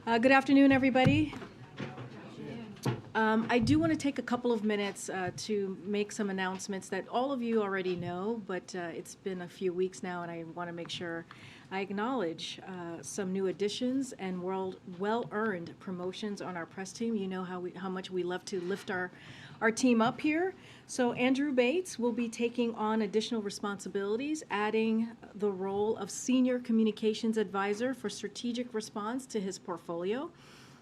Good afternoon, everybody. I do want to take a couple of minutes to make some announcements that all of you already know, but it's been a few weeks now, and I want to make sure I acknowledge some new additions and well-earned promotions on our press team. You know how much we love to lift our team up here. So Andrew Bates will be taking on additional responsibilities, adding the role of Senior Communications Advisor for Strategic Response to his portfolio.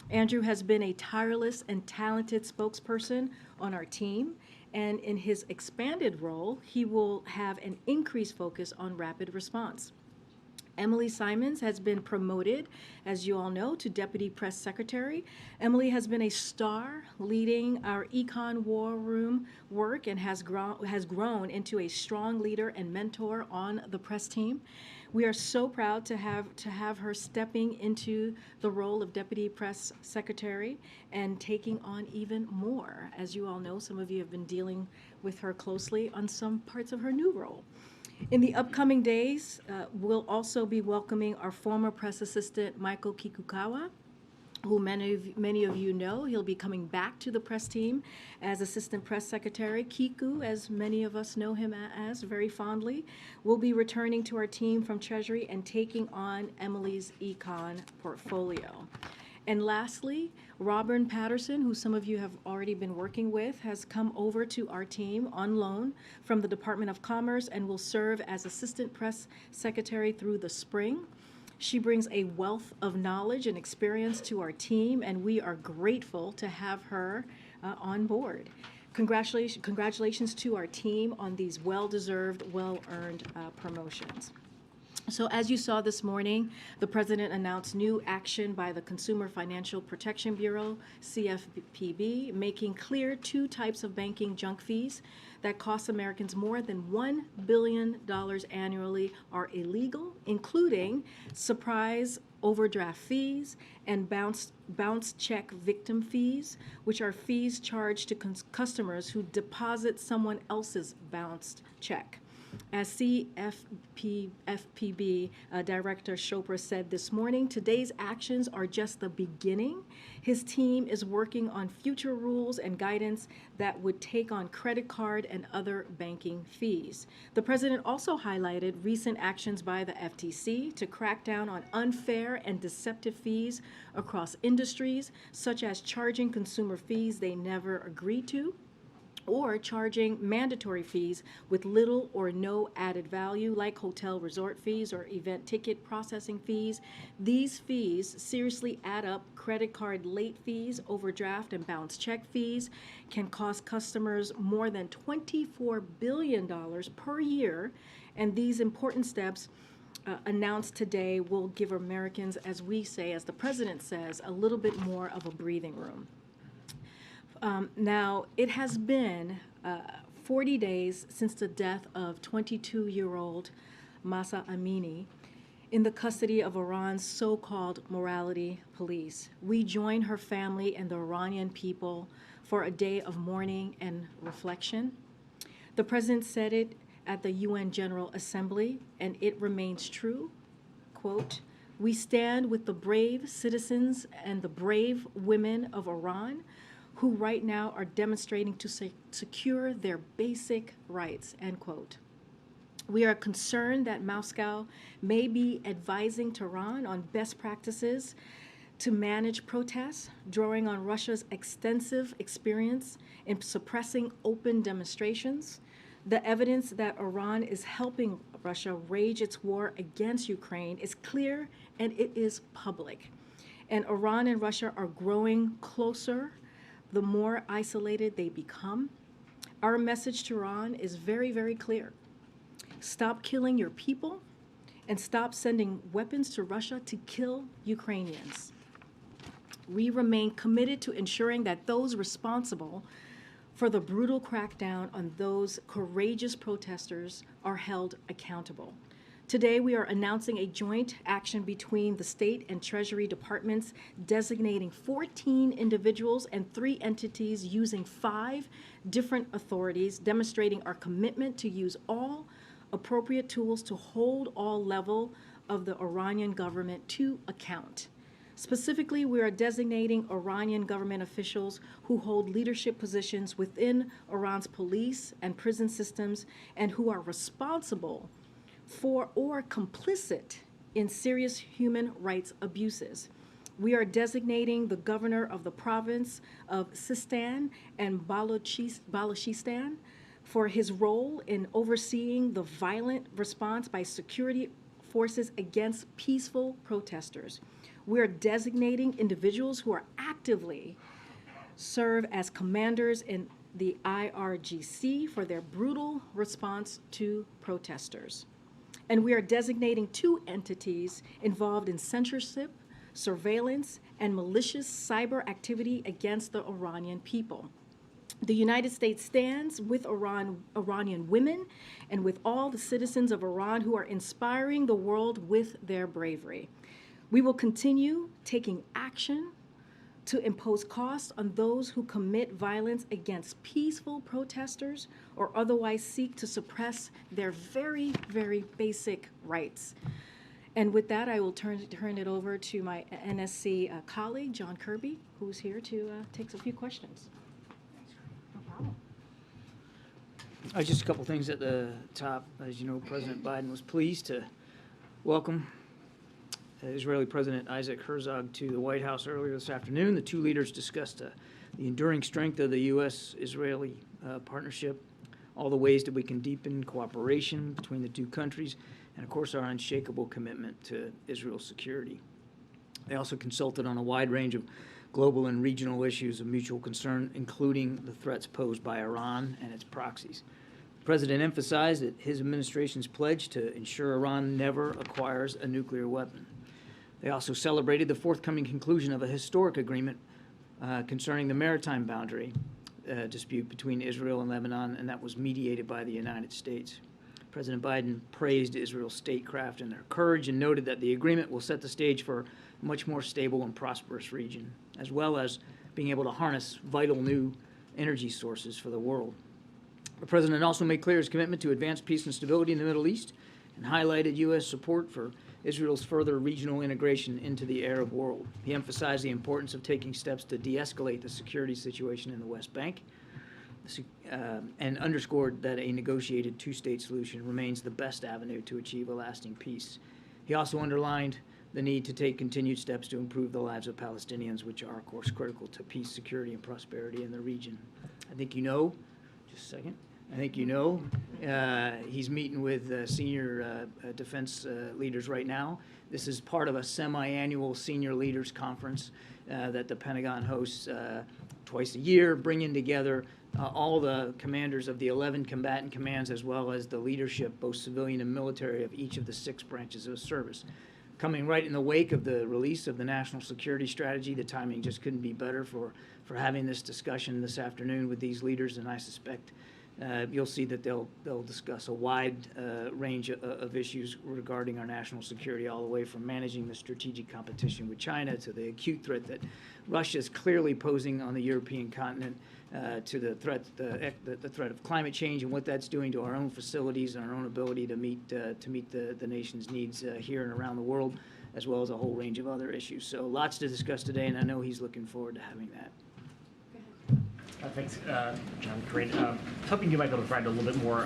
Andrew has been a tireless and talented spokesperson on our team, and in his expanded role, he will have an increased focus on rapid response. Emily Simons has been promoted, as you all know, to Deputy Press Secretary. Emily has been a star leading our econ war room work and has grown into a strong leader and mentor on the press team. We are so proud to have her stepping into the role of Deputy Press Secretary and taking on even more. As you all know, some of you have been dealing with her closely on some parts of her new role. In the upcoming days, we'll also be welcoming our former press assistant, Michael Kikukawa, who many of you know. He'll be coming back to the press team as Assistant Press Secretary. Kiku, as many of us know him as very fondly, will be returning to our team from Treasury and taking on Emily's econ portfolio. And lastly, Robin Patterson, who some of you have already been working with, has come over to our team on loan from the Department of Commerce and will serve as Assistant Press Secretary through the spring. She brings a wealth of knowledge and experience to our team, and we are grateful to have her on board. Congratulations to our team on these well-deserved, well-earned promotions. So as you saw this morning, the President announced new action by the Consumer Financial Protection Bureau, CFPB, making clear two types of banking junk fees that cost Americans more than $1 billion annually are illegal, including surprise overdraft fees and bounce check victim fees, which are fees charged to customers who deposit someone else's bounced check. As CFPB Director Chopra said this morning, today's actions are just the beginning. His team is working on future rules and guidance that would take on credit card and other banking fees. The President also highlighted recent actions by the FTC to crack down on unfair and deceptive fees across industries, such as charging consumer fees they never agreed to, or charging mandatory fees with little or no added value, like hotel resort fees or event ticket processing fees. These fees seriously add up. Credit card late fees, overdraft and bounce check fees can cost customers more than $24 billion per year, and these important steps announced today will give Americans, as we say, as the President says, a little bit more of a breathing room. Now, it has been 40 days since the death of 22-year-old Mahsa Amini in the custody of Iran's so-called morality police. We join her family and the Iranian people for a day of mourning and reflection. The President said it at the UN General Assembly, and it remains true. Quote, "We stand with the brave citizens and the brave women of Iran who right now are demonstrating to secure their basic rights," end quote. We are concerned that Moscow may be advising Tehran on best practices to manage protests, drawing on Russia's extensive experience in suppressing open demonstrations. The evidence that Iran is helping Russia wage its war against Ukraine is clear and it is public. And Iran and Russia are growing closer the more isolated they become. Our message to Iran is very, very clear. Stop killing your people and stop sending weapons to Russia to kill Ukrainians. We remain committed to ensuring that those responsible for the brutal crackdown on those courageous protesters are held accountable. Today, we are announcing a joint action between the State and Treasury Departments designating 14 individuals and 3 entities using 5 different authorities, demonstrating our commitment to use all appropriate tools to hold all level of the Iranian government to account. Specifically, we are designating Iranian government officials who hold leadership positions within Iran's police and prison systems and who are responsible for or complicit in serious human rights abuses. We are designating the governor of the province of Sistan and Balochistan for his role in overseeing the violent response by security forces against peaceful protesters. We are designating individuals who are actively serve as commanders in the IRGC for their brutal response to protesters. And we are designating 2 entities involved in censorship, surveillance, and malicious cyber activity against the Iranian people. The United States stands with Iranian women and with all the citizens of Iran who are inspiring the world with their bravery. We will continue taking action to impose costs on those who commit violence against peaceful protesters or otherwise seek to suppress their very, very basic rights. And with that, I will turn it over to my NSC colleague, John Kirby, who's here to take a few questions. Just a couple things at the top. As you know, President Biden was pleased to welcome Israeli President Isaac Herzog to the White House earlier this afternoon. The 2 leaders discussed the enduring strength of the U.S.-Israeli partnership, all the ways that we can deepen cooperation between the 2 countries, and of course our unshakable commitment to Israel's security. They also consulted on a wide range of global and regional issues of mutual concern, including the threats posed by Iran and its proxies. The President emphasized that his administration's pledge to ensure Iran never acquires a nuclear weapon. They also celebrated the forthcoming conclusion of a historic agreement concerning the maritime boundary dispute between Israel and Lebanon, and that was mediated by the United States. President Biden praised Israel's statecraft and their courage and noted that the agreement will set the stage for a much more stable and prosperous region, as well as being able to harness vital new energy sources for the world. The President also made clear his commitment to advance peace and stability in the Middle East and highlighted U.S. support for Israel's further regional integration into the Arab world. He emphasized the importance of taking steps to de-escalate the security situation in the West Bank and underscored that a negotiated 2-state solution remains the best avenue to achieve a lasting peace. He also underlined the need to take continued steps to improve the lives of Palestinians, which are, of course, critical to peace, security, and prosperity in the region. I think you know, just a second, he's meeting with senior defense leaders right now. This is part of a semi-annual senior leaders conference that the Pentagon hosts twice a year, bringing together all the commanders of the 11 combatant commands, as well as the leadership, both civilian and military, of each of the 6 branches of service. Coming right in the wake of the release of the National Security Strategy, the timing just couldn't be better for having this discussion this afternoon with these leaders, and I suspect you'll see that they'll discuss a wide range of issues regarding our national security, all the way from managing the strategic competition with China to the acute threat that Russia is clearly posing on the European continent, to the threat of climate change and what that's doing to our own facilities and our own ability to meet the nation's needs here and around the world, as well as a whole range of other issues. So lots to discuss today, and I know he's looking forward to having that. Thanks, John. Karine. Hoping you might be able to provide a little bit more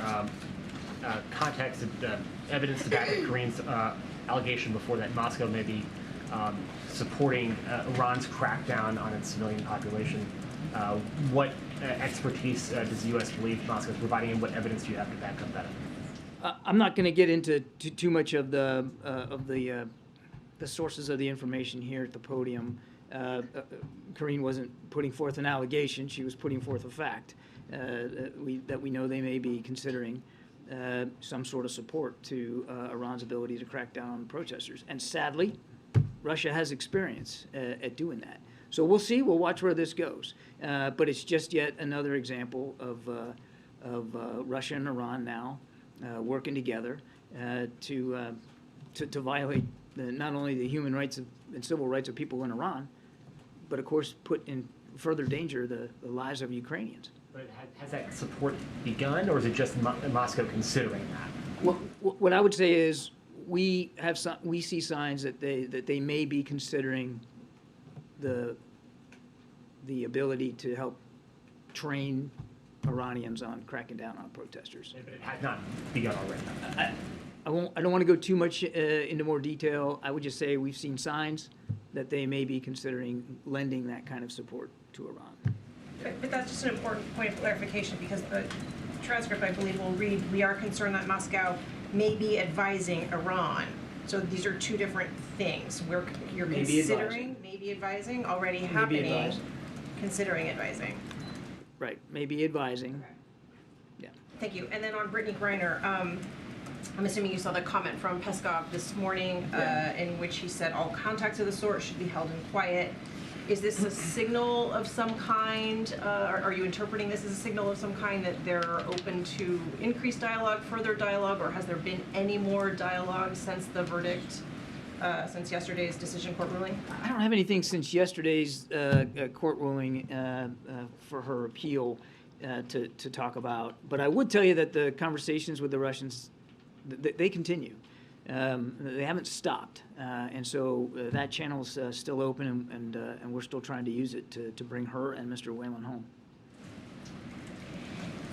context and evidence to back up Karine's allegation before that Moscow may be supporting Iran's crackdown on its civilian population. What expertise does the U.S. believe Moscow is providing, and what evidence do you have to back up that? I'm not going to get into too much of the sources of the information here at the podium. Karine wasn't putting forth an allegation; she was putting forth a fact that we know they may be considering some sort of support to Iran's ability to crack down on the protesters. And sadly, Russia has experience at doing that. So we'll see. We'll watch where this goes. But it's just yet another example of Russia and Iran now working together to violate not only the human rights and civil rights of people in Iran, but of course put in further danger the lives of Ukrainians. But has that support begun, or is it just Moscow considering that? Well, what I would say is we see signs that they may be considering the ability to help train Iranians on cracking down on protesters. It has not begun already. I don't want to go too much into more detail. I would just say we've seen signs that they may be considering lending that kind of support to Iran. But that's just an important point of clarification, because the transcript, I believe, will read, "We are concerned that Moscow may be advising Iran." So these are two different things. You're Maybe considering, maybe advising, already happening, advising. considering advising. Right, maybe advising. Yeah. Thank you. And then on Brittany Griner, I'm assuming you saw the comment from Peskov this morning, in which he said all contacts of the sort should be held in quiet. Is this a signal of some kind? Are you interpreting this as a signal of some kind that they're open to increased dialogue, further dialogue, or has there been any more dialogue since the verdict, since yesterday's decision court ruling? I don't have anything since yesterday's court ruling for her appeal to talk about, but I would tell you that the conversations with the Russians, they continue. They haven't stopped, and so that channel's still open, and we're still trying to use it to bring her and Mr. Whalen home.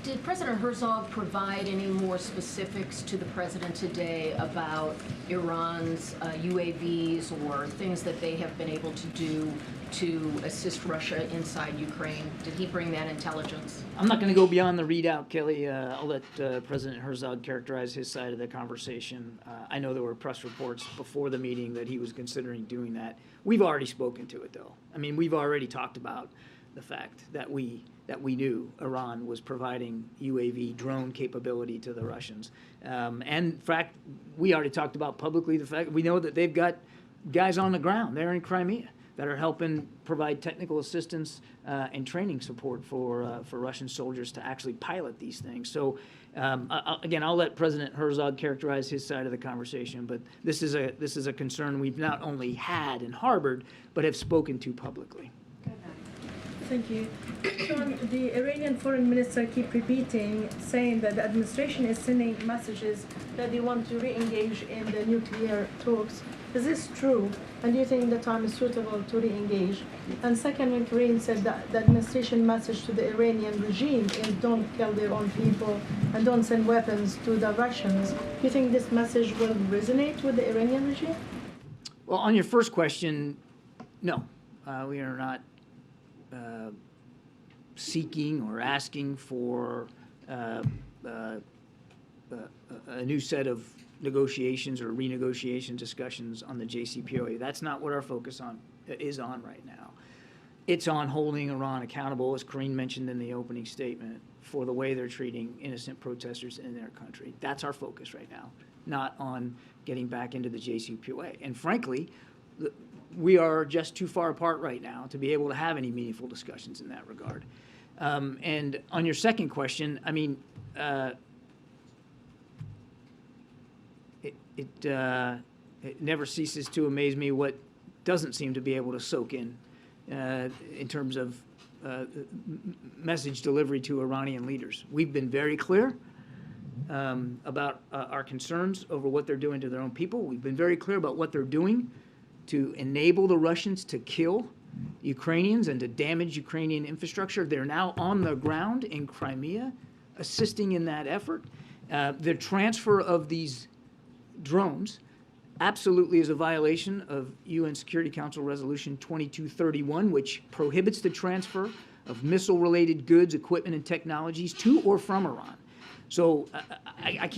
Did President Herzog provide any more specifics to the president today about Iran's UAVs or things that they have been able to do to assist Russia inside Ukraine? Did he bring that intelligence? I'm not going to go beyond the readout, Kelly. I'll let President Herzog characterize his side of the conversation. I know there were press reports before the meeting that he was considering doing that. We've already spoken to it, though. I mean, we've already talked about the fact that we knew Iran was providing UAV drone capability to the Russians. And in fact, we already talked about publicly the fact we know that they've got guys on the ground there in Crimea that are helping provide technical assistance and training support for Russian soldiers to actually pilot these things. So again, I'll let President Herzog characterize his side of the conversation, but this is a concern we've not only had and harbored, but have spoken to publicly. Thank you. Sean, the Iranian foreign minister keep repeating, saying that the administration is sending messages that they want to re-engage in the nuclear talks. Is this true? And do you think the time is suitable to re-engage? And second, when Karine said that the administration message to the Iranian regime is don't kill their own people and don't send weapons to the Russians, do you think this message will resonate with the Iranian regime? Well, on your first question, no. We are not seeking or asking for a new set of negotiations or renegotiation discussions on the JCPOA. That's not what our focus is on right now. It's on holding Iran accountable, as Karine mentioned in the opening statement, for the way they're treating innocent protesters in their country. That's our focus right now, not on getting back into the JCPOA. And frankly, we are just too far apart right now to be able to have any meaningful discussions in that regard. And on your second question, I mean, it never ceases to amaze me what doesn't seem to be able to soak in terms of message delivery to Iranian leaders. We've been very clear about our concerns over what they're doing to their own people. We've been very clear about what they're doing to enable the Russians to kill Ukrainians and to damage Ukrainian infrastructure. They're now on the ground in Crimea, assisting in that effort. The transfer of these drones absolutely is a violation of UN Security Council Resolution 2231, which prohibits the transfer of missile-related goods, equipment, and technologies to or from Iran. So I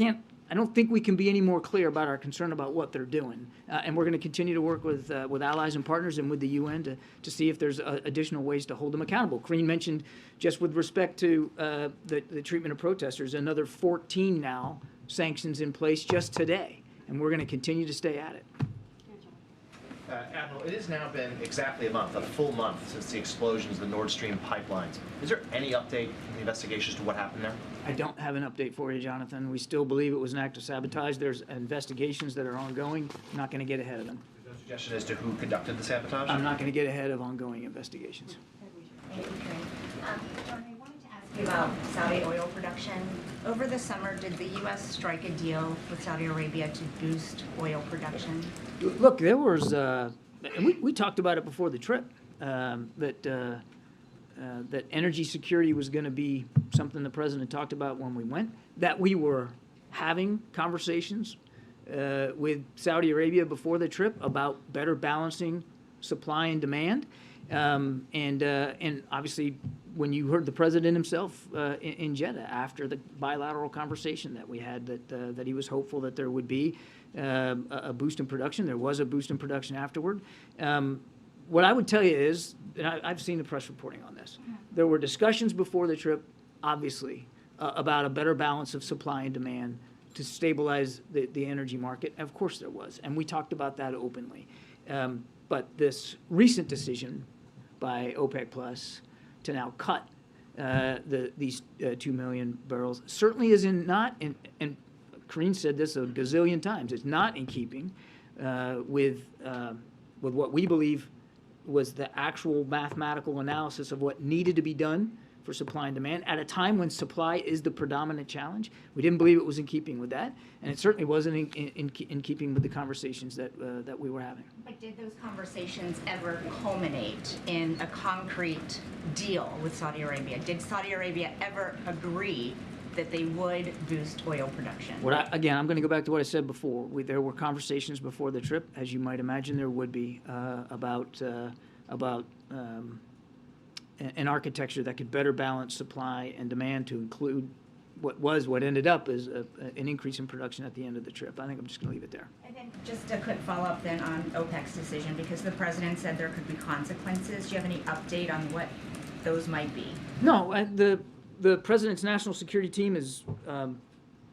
don't think we can be any more clear about our concern about what they're doing. And we're going to continue to work with allies and partners and with the UN to see if there's additional ways to hold them accountable. Karine mentioned, just with respect to the treatment of protesters, another 14 now sanctions in place just today. And we're going to continue to stay at it. Admiral, it has now been exactly a full month, since the explosions of the Nord Stream pipelines. Is there any update in the investigation as to what happened there? I don't have an update for you, Jonathan. We still believe it was an act of sabotage. There's investigations that are ongoing. I'm not going to get ahead of them. There's no suggestion as to who conducted the sabotage? I'm not going to get ahead of ongoing investigations. John, I wanted to ask you about Saudi oil production. Over the summer, did the U.S. strike a deal with Saudi Arabia to boost oil production? Look, there was and we talked about it before the trip, that energy security was going to be something the president talked about when we went, that we were having conversations with Saudi Arabia before the trip about better balancing supply and demand. And obviously, when you heard the president himself in Jeddah after the bilateral conversation that we had, that he was hopeful that there would be a boost in production. There was a boost in production afterward. What I would tell you is, and I've seen the press reporting on this, there were discussions before the trip, obviously, about a better balance of supply and demand to stabilize the energy market. Of course there was, and we talked about that openly. But this recent decision by OPEC Plus to now cut these 2 million barrels certainly is not, and Karine said this a gazillion times, it's not in keeping with what we believe was the actual mathematical analysis of what needed to be done for supply and demand at a time when supply is the predominant challenge. We didn't believe it was in keeping with that, and it certainly wasn't in keeping with the conversations that we were having. But did those conversations ever culminate in a concrete deal with Saudi Arabia? Did Saudi Arabia ever agree that they would boost oil production? Again, I'm going to go back to what I said before. There were conversations before the trip, as you might imagine there would be, about an architecture that could better balance supply and demand to include what ended up as an increase in production at the end of the trip. I think I'm just going to leave it there. And then just a quick follow-up then on OPEC's decision, because the president said there could be consequences. Do you have any update on what those might be? No, the president's national security team is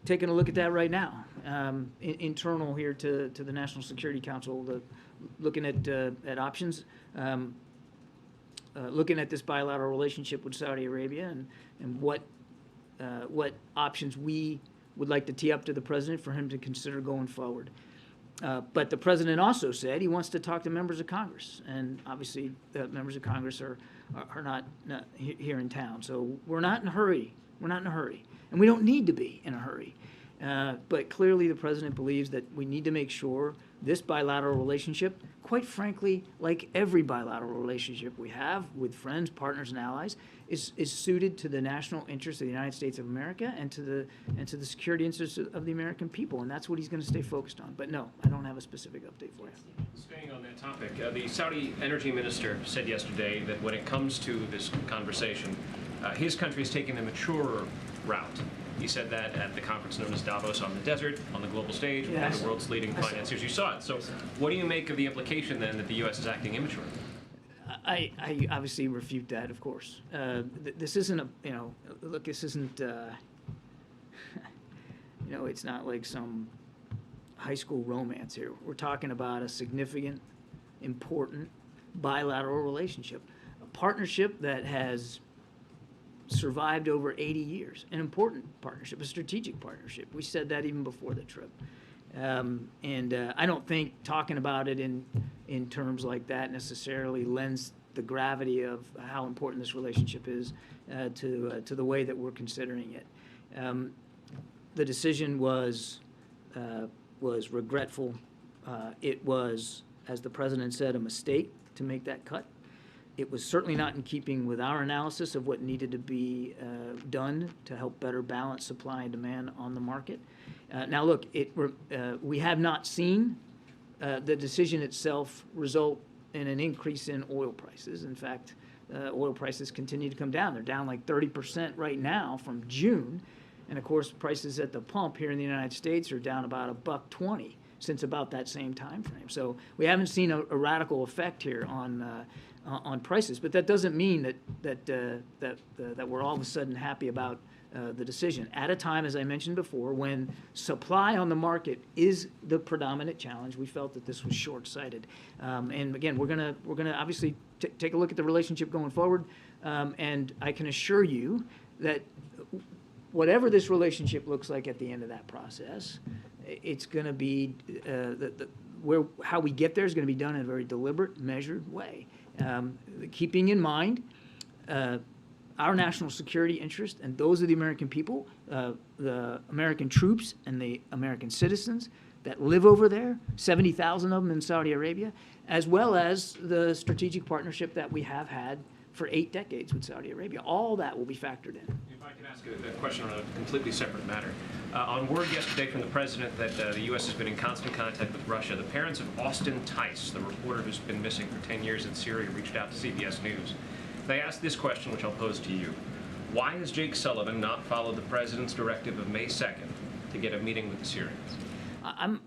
taking a look at that right now, internal here to the National Security Council, looking at options. Looking at this bilateral relationship with Saudi Arabia and what options we would like to tee up to the president for him to consider going forward. But the president also said he wants to talk to members of Congress, and obviously members of Congress are not here in town. So we're not in a hurry. We're not in a hurry, and we don't need to be in a hurry. But clearly the president believes that we need to make sure this bilateral relationship, quite frankly, like every bilateral relationship we have with friends, partners, and allies, is suited to the national interests of the United States of America and to the security interests of the American people, and that's what he's going to stay focused on. But no, I don't have a specific update for you. Staying on that topic, the Saudi energy minister said yesterday that when it comes to this conversation, his country is taking the mature route. He said that at the conference known as Davos on the Desert, on the global stage, with one of the world's leading financiers. You saw it. So what do you make of the implication, then, that the U.S. is acting immature? I obviously refute that, of course. This isn't look, this isn't, it's not like some high school romance here. We're talking about a significant, important bilateral relationship, a partnership that has survived over 80 years, an important partnership, a strategic partnership. We said that even before the trip. And I don't think talking about it in terms like that necessarily lends the gravity of how important this relationship is to the way that we're considering it. The decision was regretful. It was, as the president said, a mistake to make that cut. It was certainly not in keeping with our analysis of what needed to be done to help better balance supply and demand on the market. Now, look, we have not seen the decision itself result in an increase in oil prices. In fact, oil prices continue to come down. They're down like 30% right now from June. And, of course, prices at the pump here in the United States are down about $1.20 since about that same time frame. So we haven't seen a radical effect here on prices, but that doesn't mean that we're all of a sudden happy about the decision. At a time, as I mentioned before, when supply on the market is the predominant challenge, we felt that this was short-sighted. And again, we're gonna obviously take a look at the relationship going forward, and I can assure you that whatever this relationship looks like at the end of that process, it's going to be how we get there is going to be done in a very deliberate, measured way. Keeping in mind our national security interest and those of the American people, the American troops and the American citizens that live over there, 70,000 of them in Saudi Arabia, as well as the strategic partnership that we have had for 8 decades with Saudi Arabia. All that will be factored in. If I can ask a question on a completely separate matter. On word yesterday from the president that the U.S. has been in constant contact with Russia, the parents of Austin Tice, the reporter who's been missing for 10 years in Syria, reached out to CBS News. They asked this question, which I'll pose to you. Why has Jake Sullivan not followed the president's directive of May 2nd to get a meeting with the Syrians? I'm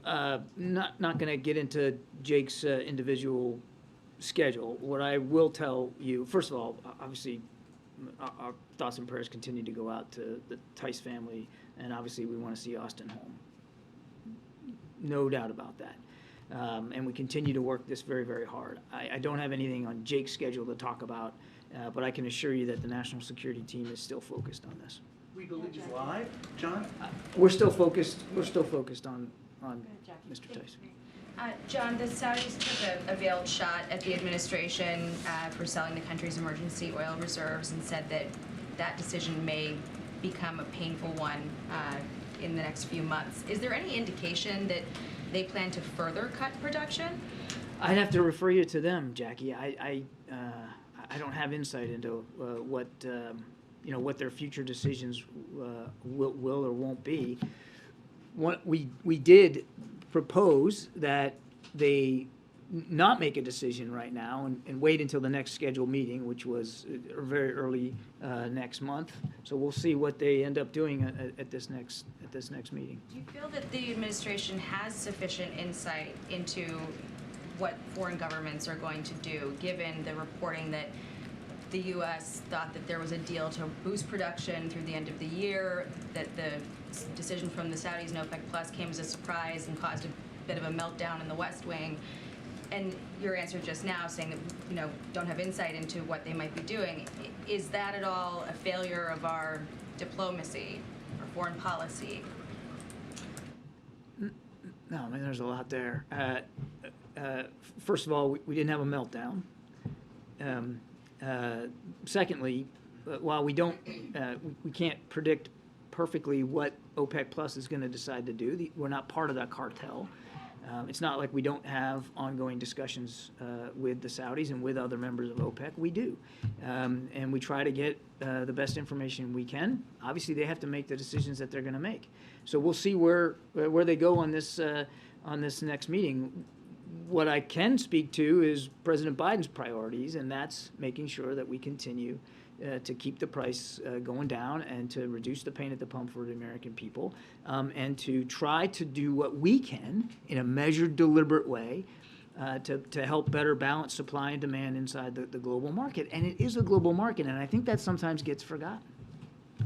not going to get into Jake's individual schedule. What I will tell you, first of all, obviously, our thoughts and prayers continue to go out to the Tice family, and obviously we want to see Austin home. No doubt about that. And we continue to work this very, very hard. I don't have anything on Jake's schedule to talk about, but I can assure you that the national security team is still focused on this. We believe he's alive, John? We're still focused on Mr. Tice. John, the Saudis took a veiled shot at the administration for selling the country's emergency oil reserves and said that that decision may become a painful one in the next few months. Is there any indication that they plan to further cut production? I'd have to refer you to them, Jackie. I don't have insight into what their future decisions will or won't be. What we did propose that they not make a decision right now and wait until the next scheduled meeting, which was very early next month. So we'll see what they end up doing at this next meeting. Do you feel that the administration has sufficient insight into what foreign governments are going to do, given the reporting that the U.S. thought that there was a deal to boost production through the end of the year, that the decision from the Saudis and OPEC Plus came as a surprise and caused a bit of a meltdown in the West Wing? And your answer just now saying that, don't have insight into what they might be doing. Is that at all a failure of our diplomacy or foreign policy? No, I mean, there's a lot there. First of all, we didn't have a meltdown. Secondly, while we can't predict perfectly what OPEC Plus is going to decide to do. We're not part of that cartel. It's not like we don't have ongoing discussions with the Saudis and with other members of OPEC. We do. And we try to get the best information we can. Obviously, they have to make the decisions that they're going to make. So we'll see where they go on this next meeting. What I can speak to is President Biden's priorities, and that's making sure that we continue to keep the price going down and to reduce the pain at the pump for the American people, and to try to do what we can in a measured, deliberate way to help better balance supply and demand inside the global market. And it is a global market, and I think that sometimes gets forgotten.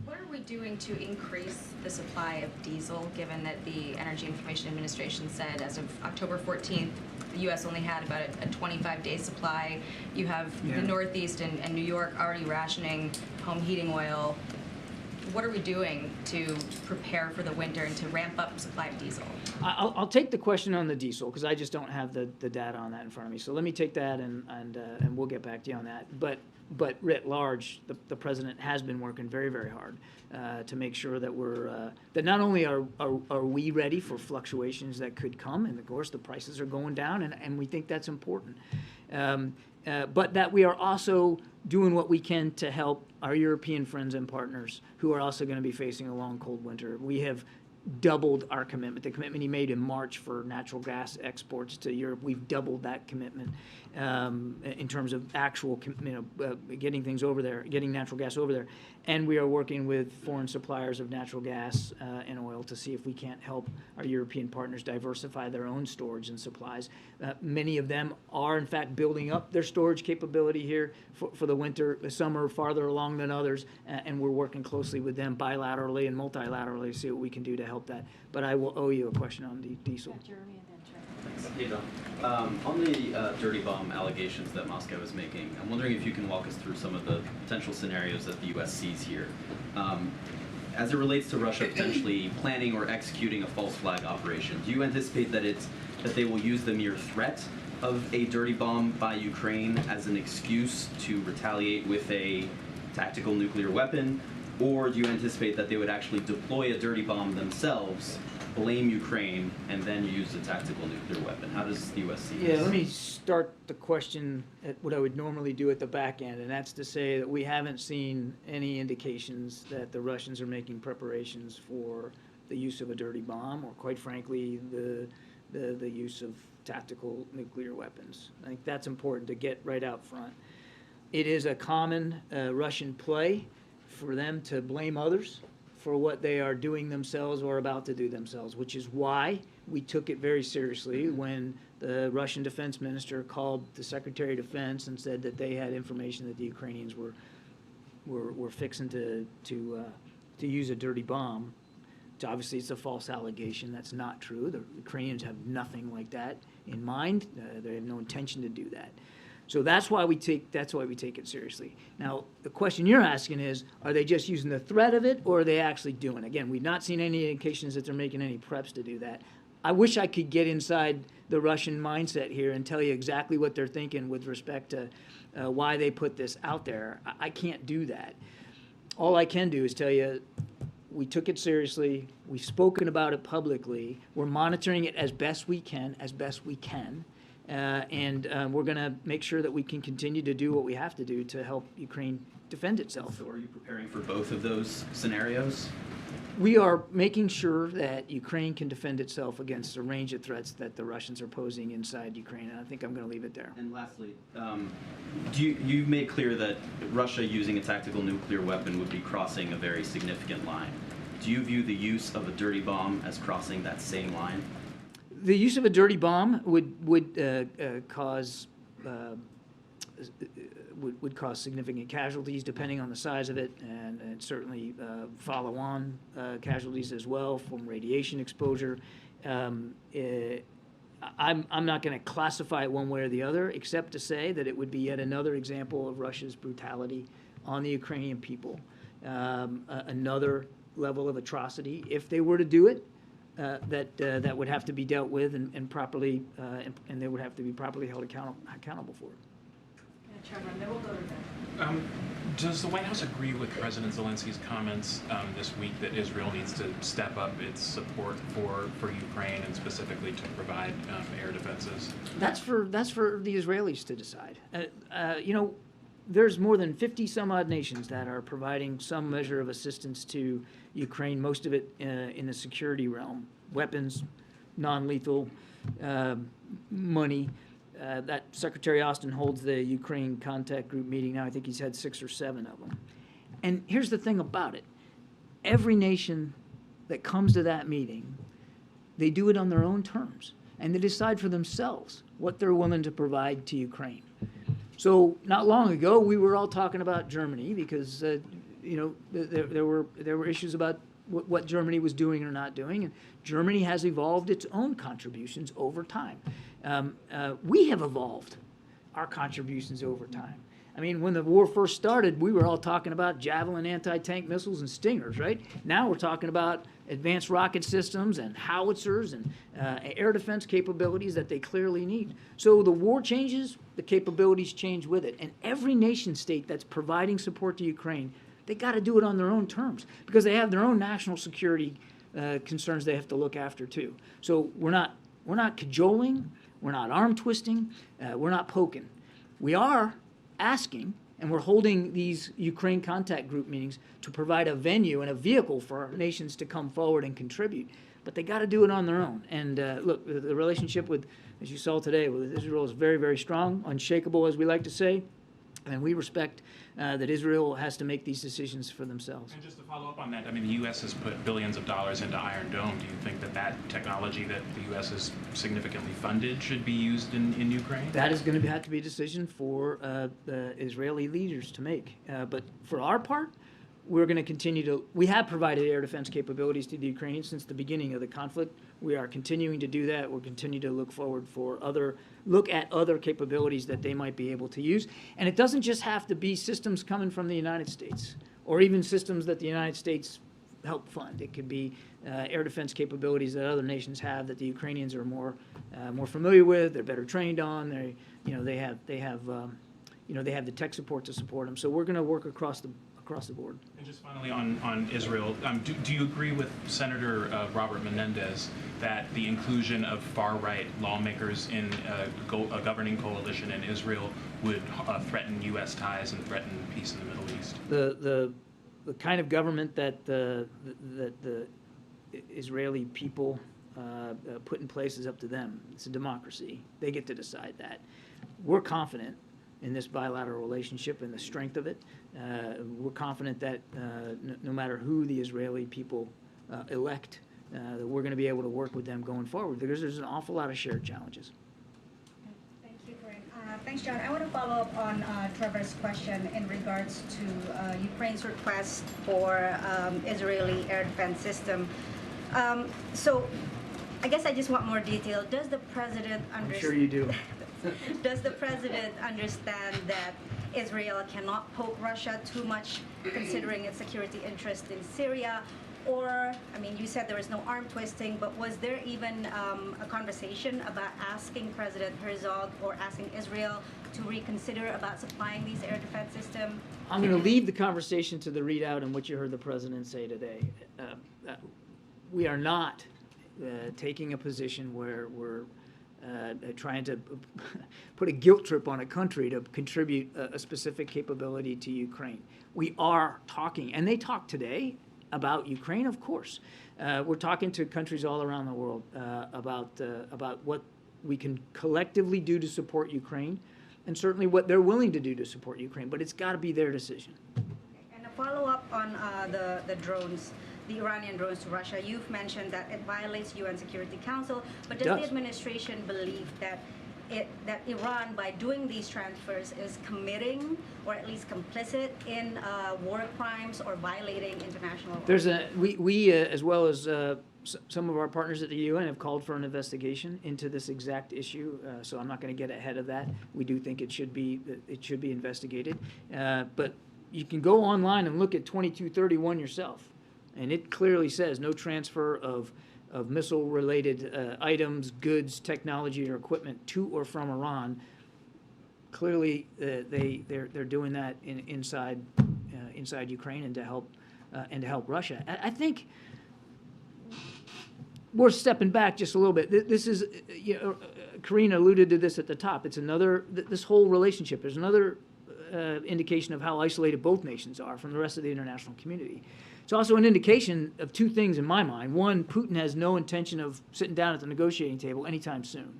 What are we doing to increase the supply of diesel, given that the Energy Information Administration said as of October 14th, the U.S. only had about a 25-day supply? You have the Northeast and New York already rationing home heating oil. What are we doing to prepare for the winter and to ramp up supply of diesel? I'll take the question on the diesel because I just don't have the data on that in front of me. So let me take that and we'll get back to you on that. But writ large, the president has been working very, very hard to make sure that that not only are we ready for fluctuations that could come, and of course the prices are going down, and we think that's important, but that we are also doing what we can to help our European friends and partners who are also going to be facing a long, cold winter. We have doubled our commitment. The commitment he made in March for natural gas exports to Europe, we've doubled that commitment in terms of actual, getting things over there, getting natural gas over there. And we are working with foreign suppliers of natural gas and oil to see if we can't help our European partners diversify their own storage and supplies. Many of them are, in fact, building up their storage capability here for the winter. Some are farther along than others, and we're working closely with them bilaterally and multilaterally to see what we can do to help that. But I will owe you a question on the diesel. Hey, Don. On the dirty bomb allegations that Moscow is making, I'm wondering if you can walk us through some of the potential scenarios that the U.S. sees here. As it relates to Russia potentially planning or executing a false flag operation, do you anticipate that they will use the mere threat of a dirty bomb by Ukraine as an excuse to retaliate with a tactical nuclear weapon? Or do you anticipate that they would actually deploy a dirty bomb themselves, blame Ukraine and then use a tactical nuclear weapon. How does the U.S. see this? Yeah, let me start the question at what I would normally do at the back end, and that's to say that we haven't seen any indications that the Russians are making preparations for the use of a dirty bomb, or quite frankly, the use of tactical nuclear weapons. I think that's important to get right out front. It is a common Russian play for them to blame others for what they are doing themselves or about to do themselves, which is why we took it very seriously when the Russian defense minister called the Secretary of Defense and said that they had information that the Ukrainians were fixing to use a dirty bomb. Obviously, it's a false allegation. That's not true. The Ukrainians have nothing like that in mind. They have no intention to do that. So that's why we take it seriously. Now, the question you're asking is, are they just using the threat of it, or are they actually doing it? Again, we've not seen any indications that they're making any preps to do that. I wish I could get inside the Russian mindset here and tell you exactly what they're thinking with respect to why they put this out there. I can't do that. All I can do is tell you we took it seriously. We've spoken about it publicly. We're monitoring it as best we can, and we're going to make sure that we can continue to do what we have to do to help Ukraine defend itself. So are you preparing for both of those scenarios? We are making sure that Ukraine can defend itself against a range of threats that the Russians are posing inside Ukraine, and I think I'm going to leave it there. And lastly, you've made clear that Russia using a tactical nuclear weapon would be crossing a very significant line. Do you view the use of a dirty bomb as crossing that same line? The use of a dirty bomb would cause significant casualties depending on the size of it, and certainly follow-on casualties as well from radiation exposure. I'm not going to classify it one way or the other, except to say that it would be yet another example of Russia's brutality on the Ukrainian people, another level of atrocity. If they were to do it, that would have to be dealt with and properly, and they would have to be properly held accountable for it. Chairman, then we'll go to that. Does the White House agree with President Zelensky's comments this week that Israel needs to step up its support for Ukraine and specifically to provide air defenses? That's for the Israelis to decide. There's more than 50 some odd nations that are providing some measure of assistance to Ukraine, most of it in the security realm, weapons, non-lethal, money. That Secretary Austin holds the Ukraine contact group meeting now. I think he's had 6 or 7 of them. And here's the thing about it. Every nation that comes to that meeting, they do it on their own terms. And they decide for themselves what they're willing to provide to Ukraine. So not long ago, we were all talking about Germany because, there were issues about what Germany was doing or not doing. And Germany has evolved its own contributions over time. We have evolved our contributions over time. I mean, when the war first started, we were all talking about Javelin anti-tank missiles and Stingers, right? Now we're talking about advanced rocket systems and howitzers and air defense capabilities that they clearly need. So the war changes, the capabilities change with it. And every nation state that's providing support to Ukraine, they got to do it on their own terms because they have their own national security concerns they have to look after too. So we're not cajoling, we're not arm twisting, we're not poking. We are asking, and we're holding these Ukraine contact group meetings to provide a venue and a vehicle for our nations to come forward and contribute. But they got to do it on their own. And look, the relationship with, as you saw today, with Israel is very, very strong, unshakable, as we like to say. And we respect that Israel has to make these decisions for themselves. And just to follow up on that, I mean, the U.S. has put billions of dollars into Iron Dome. Do you think that technology that the U.S. has significantly funded should be used in Ukraine? That is going to have to be a decision for the Israeli leaders to make. But for our part, we're going to continue to, we have provided air defense capabilities to the Ukrainians since the beginning of the conflict. We are continuing to do that. We'll continue to look at other capabilities that they might be able to use. And it doesn't just have to be systems coming from the United States or even systems that the United States help fund. It could be air defense capabilities that other nations have that the Ukrainians are more familiar with. They're better trained on. They have they have the tech support to support them. So we're going to work across the board. And just finally on Israel, do you agree with Senator Robert Menendez that the inclusion of far-right lawmakers in a governing coalition in Israel would threaten U.S. ties and threaten peace in the Middle East? The kind of government that the Israeli people put in place is up to them. It's a democracy. They get to decide that. We're confident in this bilateral relationship and the strength of it. We're confident that no matter who the Israeli people elect, that we're going to be able to work with them going forward, because there's an awful lot of shared challenges. Thank you, Karine. Thanks, John. I want to follow up on Trevor's question in regards to Ukraine's request for Israeli air defense system. So I guess I just want more detail. Does the president understand? I'm sure you do. Does the president understand that Israel cannot poke Russia too much, considering its security interest in Syria? Or, I mean, you said there was no arm twisting, but was there even a conversation about asking President Herzog or asking Israel to reconsider about supplying these air defense systems? I'm going to leave the conversation to the readout and what you heard the president say today. We are not taking a position where we're trying to put a guilt trip on a country to contribute a specific capability to Ukraine. We are talking, and they talk today about Ukraine, of course. We're talking to countries all around the world about what we can collectively do to support Ukraine, and certainly what they're willing to do to support Ukraine, but it's got to be their decision. And a follow-up on the drones, the Iranian drones to Russia. You've mentioned that it violates UN Security Council, but does the administration believe that Iran, by doing these transfers, is committing or at least complicit in war crimes or violating international law? We as well as some of our partners at the UN have called for an investigation into this exact issue. So I'm not going to get ahead of that. We do think it should be investigated. But you can go online and look at 2231 yourself, and it clearly says no transfer of missile-related items, goods, technology, or equipment to or from Iran. Clearly, they're doing that inside Ukraine and to help Russia. I think we're stepping back just a little bit. This is, Karine alluded to this at the top. It's another, this whole relationship is another indication of how isolated both nations are from the rest of the international community. It's also an indication of two things in my mind. One, Putin has no intention of sitting down at the negotiating table anytime soon.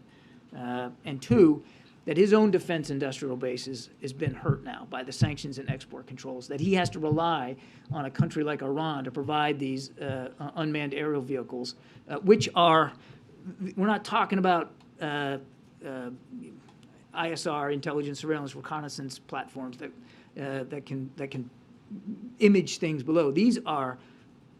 And two, that his own defense industrial base has been hurt now by the sanctions and export controls, that he has to rely on a country like Iran to provide these unmanned aerial vehicles, which are, we're not talking about ISR, intelligence, surveillance, reconnaissance platforms that can image things below. These are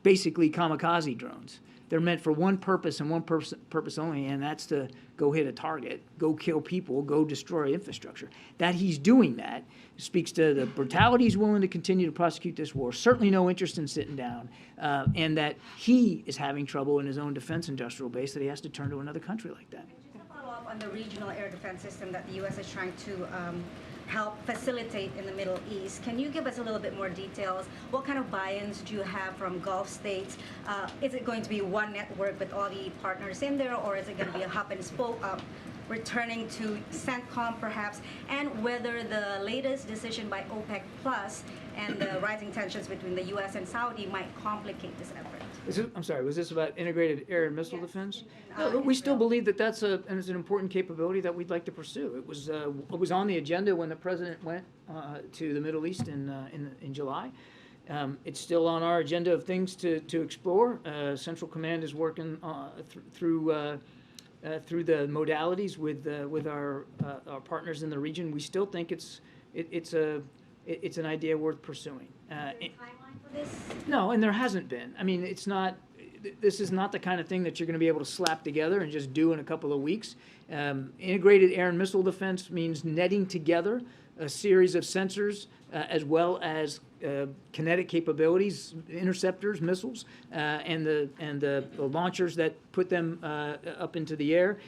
basically kamikaze drones. They're meant for one purpose and one purpose only, and that's to go hit a target, go kill people, go destroy infrastructure. That he's doing that speaks to the brutality he's willing to continue to prosecute this war, certainly no interest in sitting down, and that he is having trouble in his own defense industrial base, that he has to turn to another country like that. Just to follow up on the regional air defense system that the U.S. is trying to help facilitate in the Middle East. Can you give us a little bit more details? What kind of buy-ins do you have from Gulf states? Is it going to be one network with all the partners in there, or is it going to be a hub and spoke, returning to CENTCOM perhaps? And whether the latest decision by OPEC Plus and the rising tensions between the U.S. and Saudi might complicate this effort. I'm sorry, was this about integrated air and missile defense? No, we still believe that that's an important capability that we'd like to pursue. It was on the agenda when the president went to the Middle East in July. It's still on our agenda of things to explore. Central Command is working through the modalities with our partners in the region. We still think it's an idea worth pursuing. This? No, and there hasn't been. I mean, this is not the kind of thing that you're going to be able to slap together and just do in a couple of weeks. Integrated air and missile defense means netting together a series of sensors as well as kinetic capabilities, interceptors, missiles, and the launchers that put them up into the air,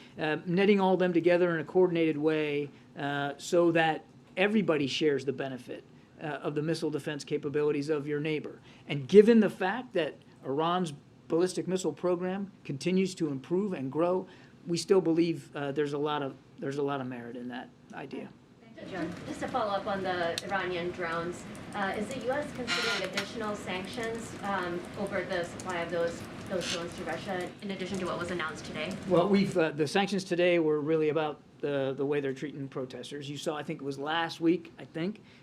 netting all of them together in a coordinated way so that everybody shares the benefit of the missile defense capabilities of your neighbor. And given the fact that Iran's ballistic missile program continues to improve and grow, we still believe there's a lot of merit in that idea. Just to follow up on the Iranian drones, is the U.S. considering additional sanctions over the supply of those drones to Russia, in addition to what was announced today? Well, the sanctions today were really about the way they're treating protesters. You saw, I think it was last week,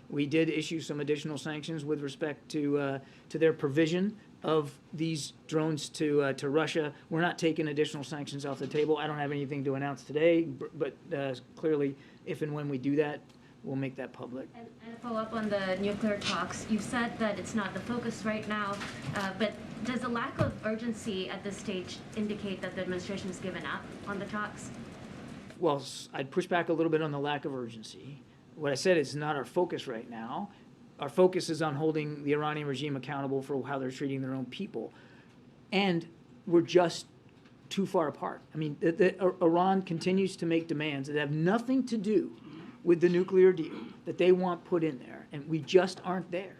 we did issue some additional sanctions with respect to their provision of these drones to Russia. We're not taking additional sanctions off the table. I don't have anything to announce today, but clearly, if and when we do that, we'll make that public. And to follow up on the nuclear talks, you've said that it's not the focus right now, but does the lack of urgency at this stage indicate that the administration has given up on the talks? Well, I'd push back a little bit on the lack of urgency. What I said is not our focus right now. Our focus is on holding the Iranian regime accountable for how they're treating their own people. And we're just too far apart. I mean, Iran continues to make demands that have nothing to do with the nuclear deal that they want put in there, and we just aren't there.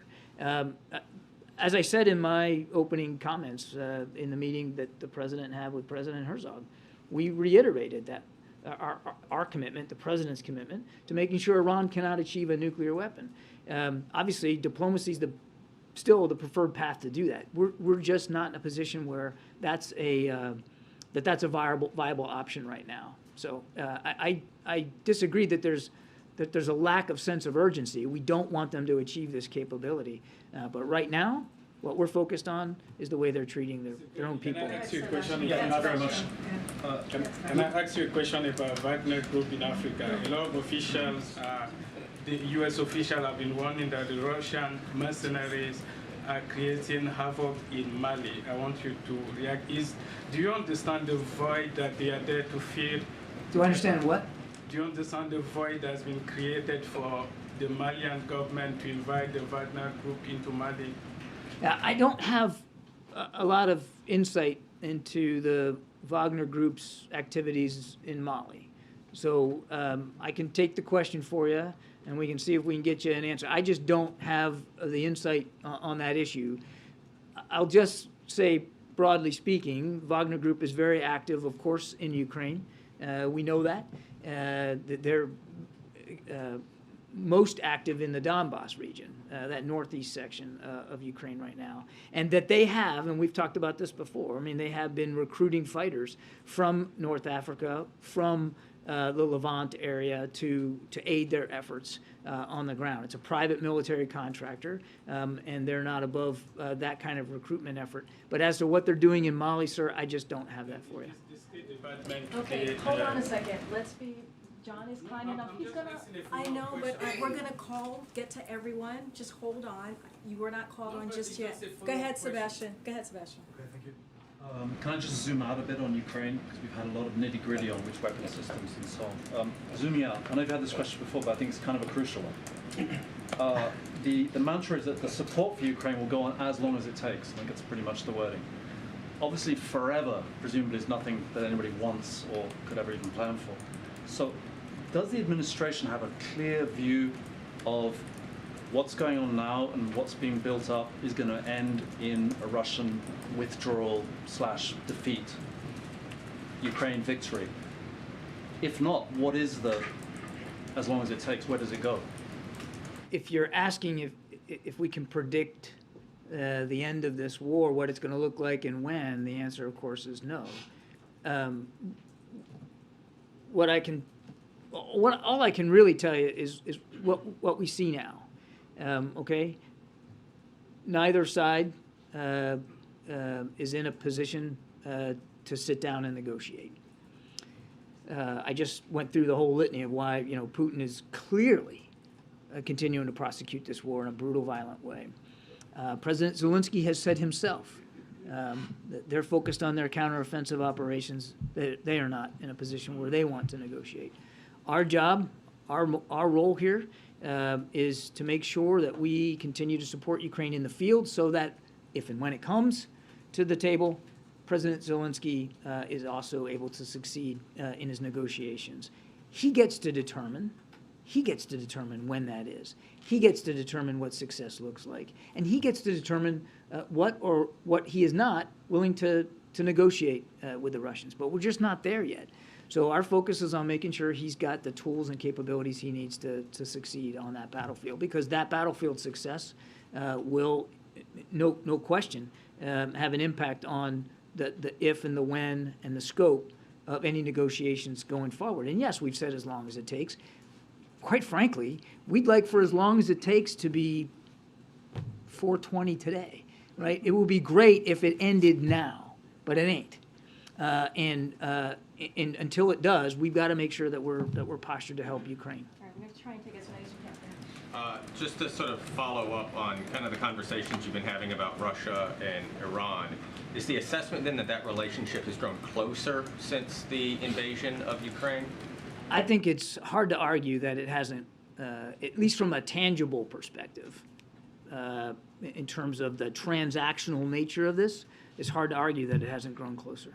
As I said in my opening comments in the meeting that the president had with President Herzog, we reiterated that our commitment, the president's commitment, to making sure Iran cannot achieve a nuclear weapon. Obviously, diplomacy is still the preferred path to do that. We're just not in a position where that's a viable option right now. So I disagree that there's a lack of sense of urgency. We don't want them to achieve this capability, but right now, what we're focused on is the way they're treating their own people. Can I ask you a question? Can I ask you a question about Wagner Group in Africa? A lot of officials, the U.S. officials have been warning that the Russian mercenaries are creating havoc in Mali. I want you to react. Do you understand the void that they are there to fill? Do I understand what? Do you understand the void that's been created for the Malian government to invite the Wagner Group into Mali? I don't have a lot of insight into the Wagner Group's activities in Mali. So I can take the question for you, and we can see if we can get you an answer. I just don't have the insight on that issue. I'll just say, broadly speaking, Wagner Group is very active, of course, in Ukraine. We know that. They're most active in the Donbass region, that northeast section of Ukraine right now. And that they have, and we've talked about this before, I mean, they have been recruiting fighters from North Africa, from the Levant area to aid their efforts on the ground. It's a private military contractor, and they're not above that kind of recruitment effort. But as to what they're doing in Mali, sir, I just don't have that for you. Okay, hold on a second. Let's be, John is kind enough. He's gonna, I know, but we're gonna get to everyone. Just hold on. You were not called on just yet. Go ahead, Sebastian. Go ahead, Sebastian. Okay, thank you. Can I just zoom out a bit on Ukraine? Because we've had a lot of nitty-gritty on which weapon systems and so on. Zooming out, I know you've had this question before, but I think it's kind of a crucial one. The mantra is that the support for Ukraine will go on as long as it takes. I think that's pretty much the wording. Obviously, forever, presumably, is nothing that anybody wants or could ever even plan for. So, does the administration have a clear view of what's going on now and what's being built up is going to end in a Russian withdrawal / defeat, Ukraine victory? If not, what is the, as long as it takes, where does it go? If you're asking if we can predict the end of this war, what it's going to look like and when, the answer, of course, is no. All I can really tell you is what we see now. Okay, neither side is in a position to sit down and negotiate. I just went through the whole litany of why Putin is clearly continuing to prosecute this war in a brutal, violent way. President Zelensky has said himself that they're focused on their counteroffensive operations. They are not in a position where they want to negotiate. Our job, our role here is to make sure that we continue to support Ukraine in the field so that if and when it comes to the table, President Zelensky is also able to succeed in his negotiations. He gets to determine he gets to determine when that is. He gets to determine what success looks like. And he gets to determine what he is not willing to negotiate with the Russians. But we're just not there yet. So our focus is on making sure he's got the tools and capabilities he needs to succeed on that battlefield, because that battlefield success will, no question, have an impact on the if and the when and the scope of any negotiations going forward. And yes, we've said as long as it takes. Quite frankly, we'd like for as long as it takes to be 4:20 today, right? It would be great if it ended now, but it ain't. And until it does, we've got to make sure that we're postured to help Ukraine. All right, we're going to try and take as many as we can. Just to sort of follow up on kind of the conversations you've been having about Russia and Iran, is the assessment then that that relationship has grown closer since the invasion of Ukraine? I think it's hard to argue that it hasn't, at least from a tangible perspective, in terms of the transactional nature of this, it's hard to argue that it hasn't grown closer.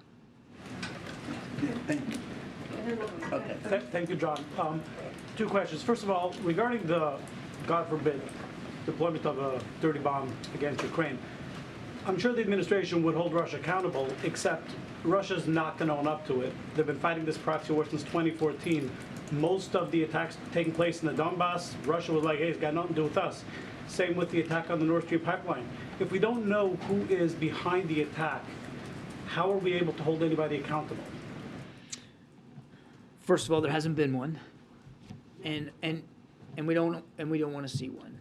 Thank you. Okay. Thank you, John. Two questions. First of all, regarding the, God forbid, deployment of a dirty bomb against Ukraine, I'm sure the administration would hold Russia accountable, except Russia's not going to own up to it. They've been fighting this proxy war since 2014. Most of the attacks taking place in the Donbass, Russia was like, hey, it's got nothing to do with us. Same with the attack on the Nord Stream pipeline. If we don't know who is behind the attack, how are we able to hold anybody accountable? First of all, there hasn't been one, and we don't want to see one.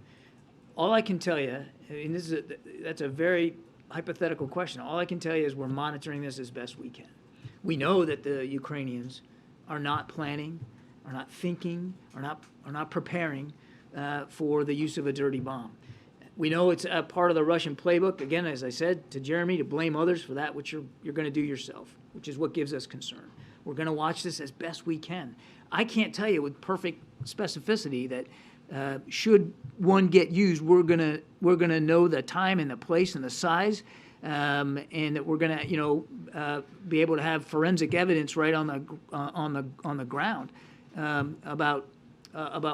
All I can tell you, and that's a very hypothetical question. All I can tell you is we're monitoring this as best we can. We know that the Ukrainians are not planning, are not thinking, are not preparing for the use of a dirty bomb. We know it's a part of the Russian playbook. Again, as I said to Jeremy, to blame others for that which you're going to do yourself, which is what gives us concern. We're going to watch this as best we can. I can't tell you with perfect specificity that should one get used, we're gonna know the time and the place and the size, and that we're gonna be able to have forensic evidence right on the ground about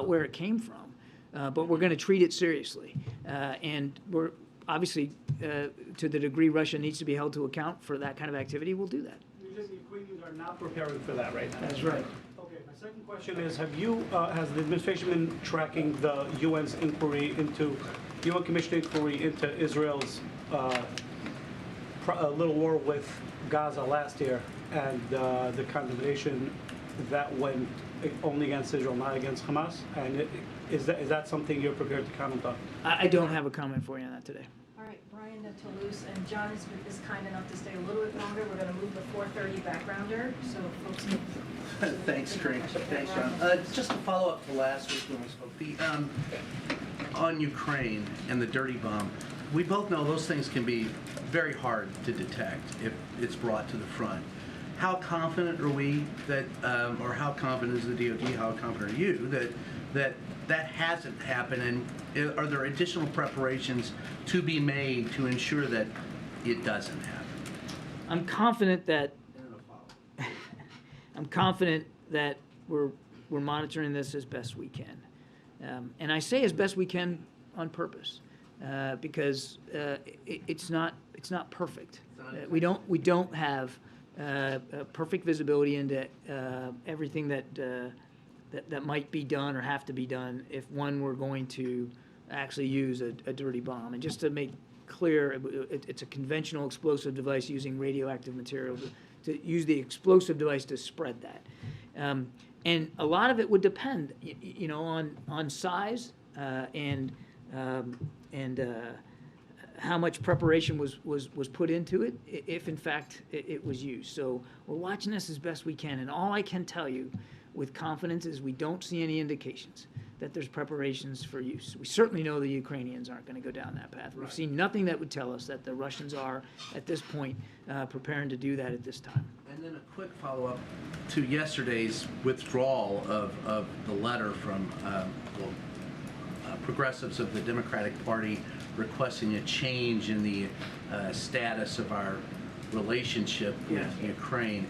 where it came from. But we're going to treat it seriously, and we're obviously to the degree Russia needs to be held to account for that kind of activity, we'll do that. The Ukrainians are not preparing for that right now. That's right. Okay, my second question is, has the administration been tracking the UN's inquiry into, UN Commission inquiry into Israel's little war with Gaza last year, and the condemnation that went only against Israel, not against Hamas? And is that something you're prepared to comment on? I don't have a comment for you on that today. All right, Brian Toulouse, and John is kind enough to stay a little bit longer. We're going to move the 4:30 backgrounder, so folks need Thanks, Karine. Thanks, John. Just to follow up to last week when we spoke, on Ukraine and the dirty bomb, we both know those things can be very hard to detect if it's brought to the front. How confident are we that, or how confident is the DoD, how confident are you that hasn't happened, and are there additional preparations to be made to ensure that it doesn't happen? I'm confident that we're monitoring this as best we can, and I say as best we can on purpose, because it's not perfect. We don't have perfect visibility into everything that might be done or have to be done if one were going to actually use a dirty bomb. And just to make clear, it's a conventional explosive device using radioactive material to use the explosive device to spread that. And a lot of it would depend, on size and how much preparation was put into it, if in fact it was used. So we're watching this as best we can, and all I can tell you with confidence is we don't see any indications that there's preparations for use. We certainly know the Ukrainians aren't going to go down that path. We've seen nothing that would tell us that the Russians are, at this point, preparing to do that at this time. And then a quick follow-up to yesterday's withdrawal of the letter from progressives of the Democratic Party requesting a change in the status of our relationship with Ukraine.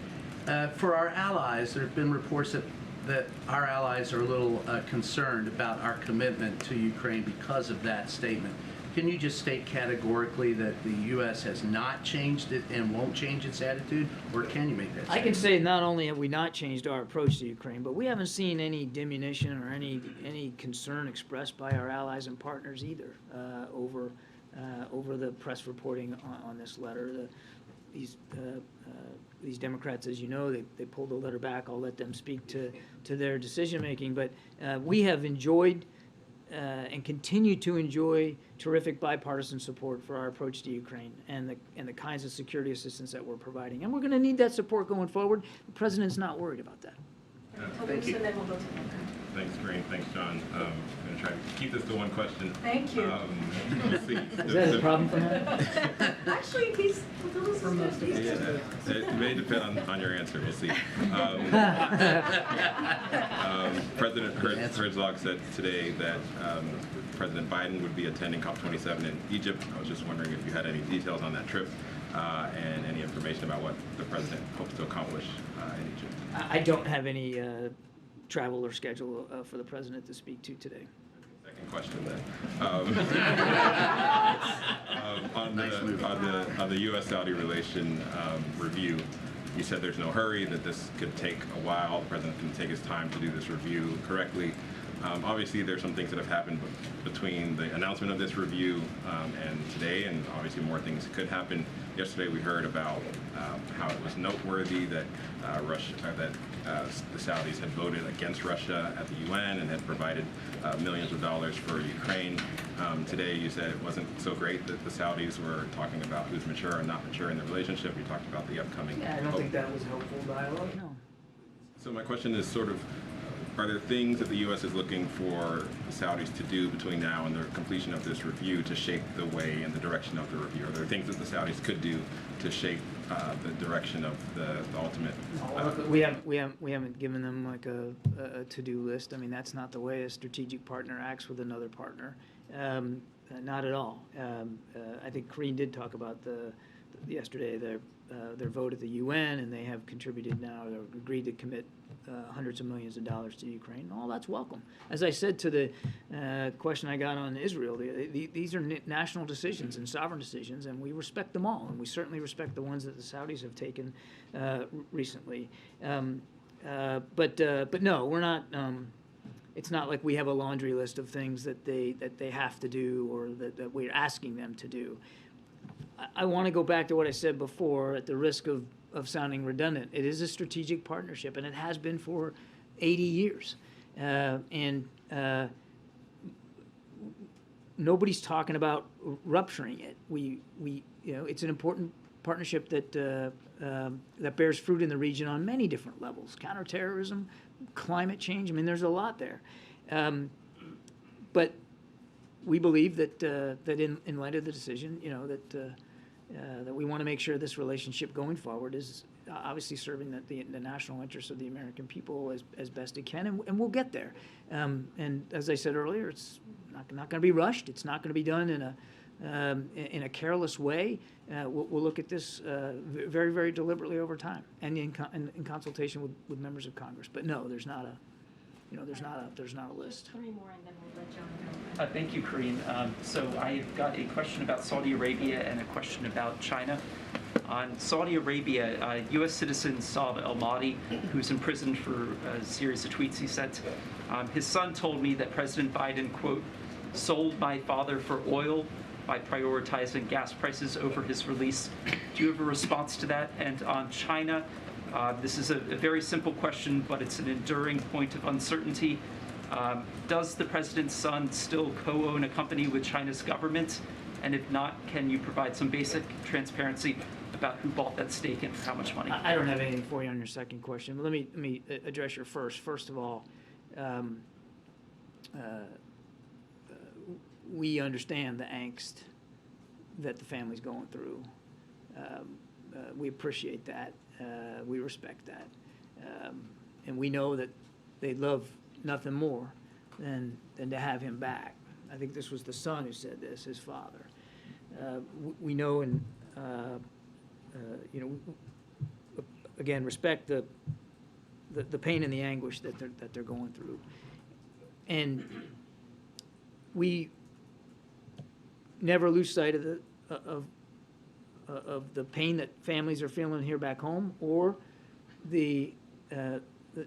For our allies, there have been reports that that our allies are a little concerned about our commitment to Ukraine because of that statement. Can you just state categorically that the U.S. has not changed it and won't change its attitude, or can you make that statement? I can say not only have we not changed our approach to Ukraine, but we haven't seen any diminution or any concern expressed by our allies and partners either over the press reporting on this letter. These Democrats, as you know, they pulled the letter back. I'll let them speak to their decision making, but we have enjoyed and continue to enjoy terrific bipartisan support for our approach to Ukraine and the kinds of security assistance that we're providing. And we're going to need that support going forward. The President's not worried about that. Thank you. Thanks, Karine. Thanks, John. I'm going to try to keep this to one question. Thank you. We'll see. Is that a problem for him? Actually, he's It may depend on your answer. We'll see. President Herzog said today that President Biden would be attending COP27 in Egypt. I was just wondering if you had any details on that trip and any information about what the president hopes to accomplish in Egypt. I don't have any travel or schedule for the President to speak to today. Second question then. On the U.S.-Saudi relation review, you said there's no hurry, that this could take a while. The President can take his time to do this review correctly. Obviously, there's some things that have happened between the announcement of this review and today, and obviously more things could happen. Yesterday, we heard about how it was noteworthy that the Saudis had voted against Russia at the UN and had provided millions of dollars for Ukraine. Today, you said it wasn't so great that the Saudis were talking about who's mature and not mature in the relationship. You talked about the upcoming. Yeah, I don't think that was helpful dialogue. No. So my question is sort of, are there things that the U.S. is looking for the Saudis to do between now and the completion of this review to shape the way and the direction of the review? Are there things that the Saudis could do to shape the direction of the ultimate? We haven't given them like a to-do list. I mean, that's not the way a strategic partner acts with another partner. Not at all. I think Karine did talk about yesterday their vote at the UN, and they have contributed now, or agreed to commit hundreds of millions of dollars to Ukraine. All that's welcome. As I said to the question I got on Israel, these are national decisions and sovereign decisions, and we respect them all, and we certainly respect the ones that the Saudis have taken recently. But no, we're not. It's not like we have a laundry list of things that they have to do or that we're asking them to do. I want to go back to what I said before, at the risk of sounding redundant. It is a strategic partnership, and it has been for 80 years. Nobody's talking about rupturing it. It's an important partnership that bears fruit in the region on many different levels: counterterrorism, climate change. I mean, there's a lot there. But we believe that in light of the decision, that we want to make sure this relationship going forward is obviously serving the national interests of the American people as best it can, and we'll get there. And as I said earlier, it's not going to be rushed. It's not going to be done in a careless way. We'll look at this very, very deliberately over time, and in consultation with members of Congress. But no, there's not a list. Three more, and then we'll let John go. Thank you, Karine. So I've got a question about Saudi Arabia and a question about China. On Saudi Arabia, U.S. citizen Saad al-Mahdi, who's imprisoned for a series of tweets he sent, his son told me that President Biden, quote, sold my father for oil by prioritizing gas prices over his release. Do you have a response to that? And on China, this is a very simple question, but it's an enduring point of uncertainty. Does the president's son still co-own a company with China's government? And if not, can you provide some basic transparency about who bought that stake and for how much money? I don't have anything for you on your second question, but let me address your first. First of all, we understand the angst that the family's going through. We appreciate that. We respect that. And we know that they'd love nothing more than to have him back. I think this was the son who said this, his father. We know and, again, respect the the pain and the anguish that they're going through. And we never lose sight of the pain that families are feeling here back home, or the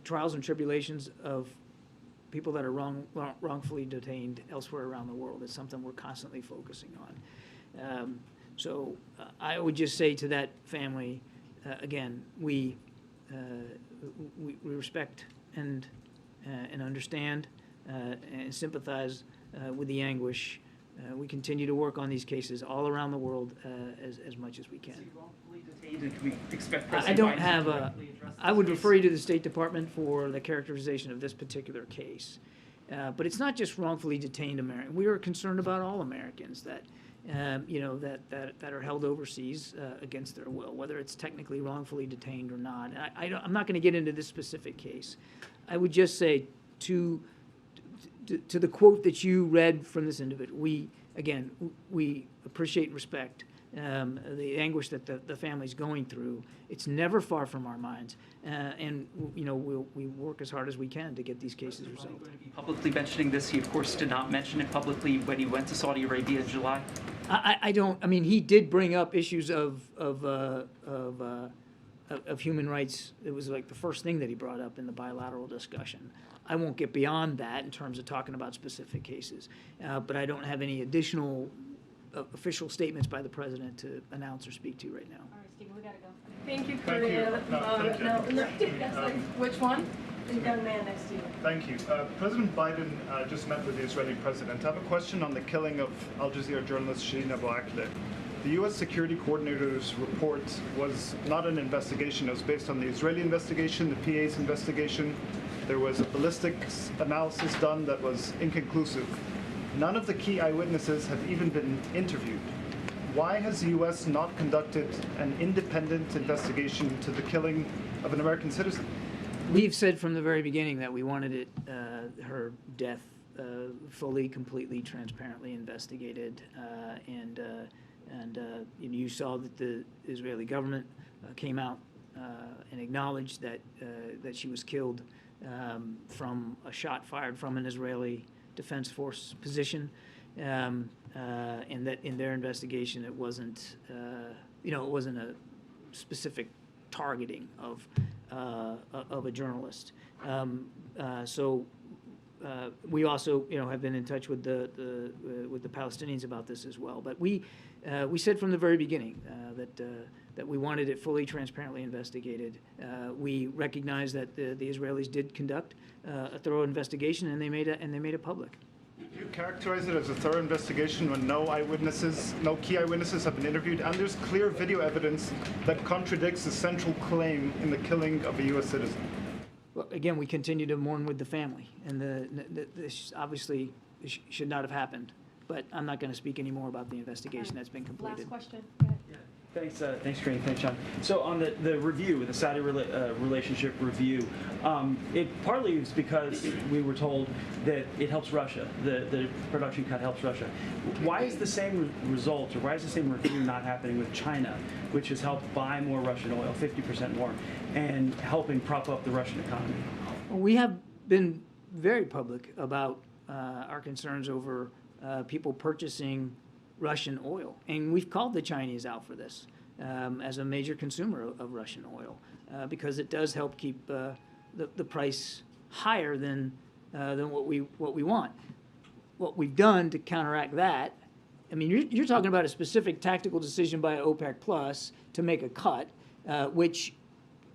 trials and tribulations of people that are wrongfully detained elsewhere around the world. It's something we're constantly focusing on. So I would just say to that family, again, we respect and understand and sympathize with the anguish. We continue to work on these cases all around the world as much as we can. Can we expect I don't have a, I would refer you to the State Department for the characterization of this particular case. But it's not just wrongfully detained Americans. We are concerned about all Americans that, that are held overseas against their will, whether it's technically wrongfully detained or not. I'm not going to get into this specific case. I would just say to the quote that you read from this individual, we appreciate and respect the anguish that the family's going through. It's never far from our minds, and we work as hard as we can to get these cases resolved. Publicly mentioning this, he of course did not mention it publicly when he went to Saudi Arabia in July. I mean, he did bring up issues of human rights. It was like the first thing that he brought up in the bilateral discussion. I won't get beyond that in terms of talking about specific cases, but I don't have any additional official statements by the president to announce or speak to right now. All right, Stephen, we gotta go. Thank you, Thank you. Karine. Which one? The young man next to you. Thank you. President Biden just met with the Israeli president. I have a question on the killing of Al Jazeera journalist Shireen Abu Akleh. The U.S. Security Coordinator's report was not an investigation. It was based on the Israeli investigation, the PA's investigation. There was a ballistics analysis done that was inconclusive. None of the key eyewitnesses have even been interviewed. Why has the U.S. not conducted an independent investigation into the killing of an American citizen? We've said from the very beginning that we wanted her death fully, completely, transparently investigated, and you saw that the Israeli government came out and acknowledged that she was killed from a shot fired from an Israeli Defense Force position, and that in their investigation it wasn't a specific targeting of a journalist. So we also have been in touch with the Palestinians about this as well. But we said from the very beginning that we wanted it fully, transparently investigated. We recognize that the Israelis did conduct a thorough investigation, and they made it public. Do you characterize it as a thorough investigation when no key eyewitnesses have been interviewed, and there's clear video evidence that contradicts the central claim in the killing of a U.S. citizen? Well, again, we continue to mourn with the family, and this obviously should not have happened. But I'm not going to speak any more about the investigation that's been completed. Last question. Go ahead. Thanks, Karine. Thanks, John. So on the review, the Saudi relationship review, it partly is because we were told that it helps Russia. The production cut helps Russia. Why is the same result, or why is the same review not happening with China, which has helped buy more Russian oil, 50% more, and helping prop up the Russian economy? Well, we have been very public about our concerns over people purchasing Russian oil, and we've called the Chinese out for this as a major consumer of Russian oil because it does help keep the price higher than what we want. What we've done to counteract that, I mean, you're talking about a specific tactical decision by OPEC Plus to make a cut, which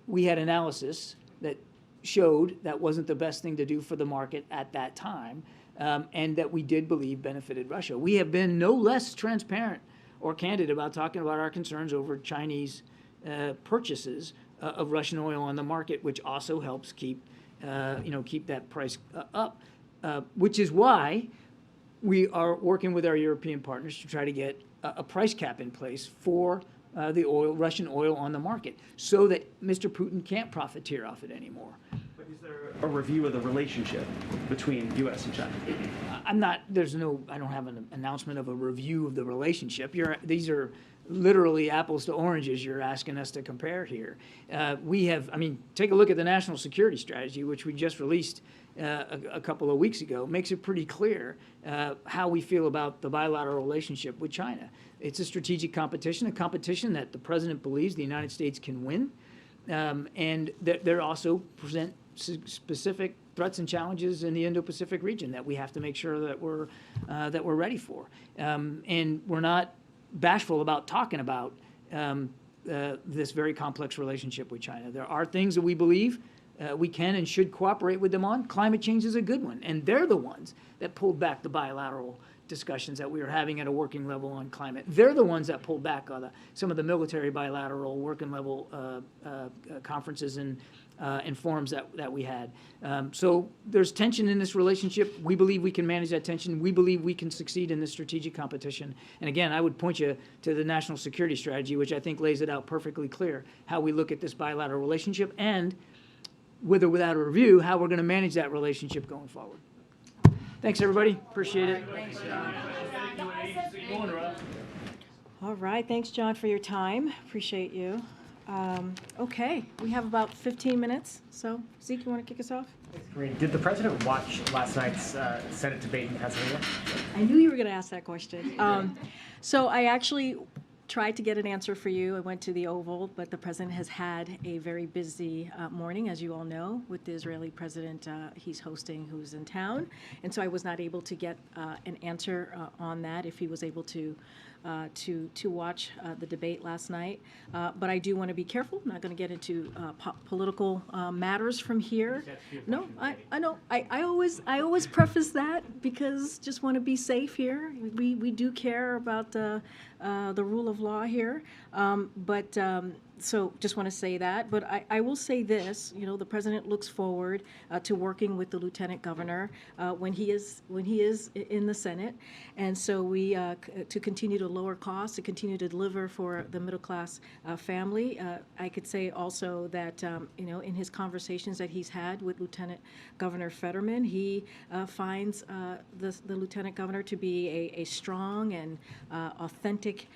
we had analysis that showed that wasn't the best thing to do for the market at that time. And that we did believe benefited Russia. We have been no less transparent or candid about talking about our concerns over Chinese purchases of Russian oil on the market, which also helps keep that price up. Which is why we are working with our European partners to try to get a price cap in place for the Russian oil on the market, so that Mr. Putin can't profiteer off it anymore. is there a review of the relationship between U.S. and China? I don't have an announcement of a review of the relationship. These are literally apples to oranges you're asking us to compare here. Take a look at the national security strategy, which we just released a couple of weeks ago. It makes it pretty clear how we feel about the bilateral relationship with China. It's a strategic competition, a competition that the president believes the United States can win. And there also present specific threats and challenges in the Indo-Pacific region that we have to make sure that we're ready for. And we're not bashful about talking about this very complex relationship with China. There are things that we believe we can and should cooperate with them on. Climate change is a good one, and they're the ones that pulled back the bilateral discussions that we were having at a working level on climate. They're the ones that pulled back on some of the military bilateral working level conferences and forums that we had. So there's tension in this relationship. We believe we can manage that tension. We believe we can succeed in this strategic competition. And again, I would point you to the national security strategy, which I think lays it out perfectly clear, how we look at this bilateral relationship and, with or without a review, how we're going to manage that relationship going forward. Thanks, everybody. Appreciate it. All right, thanks, John, for your time. Appreciate you. Okay, we have about 15 minutes. So, Zeke, you want to kick us off? Karine, did the president watch last night's Senate debate in Pennsylvania? I knew you were going to ask that question. So I actually tried to get an answer for you. I went to the Oval, but the president has had a very busy morning, as you all know, with the Israeli president he's hosting, who's in town. And so I was not able to get an answer on that, if he was able to watch the debate last night. But I do want to be careful. I'm not going to get into political matters from here. No, I know. I always preface that because just want to be safe here. We do care about the rule of law here. So just want to say that. But I will say this, the president looks forward to working with the lieutenant governor when he is in the Senate. And so we, to continue to lower costs, to continue to deliver for the middle class family. I could say also that, in his conversations that he's had with Lieutenant Governor Fetterman, he finds the lieutenant governor to be a strong and authentic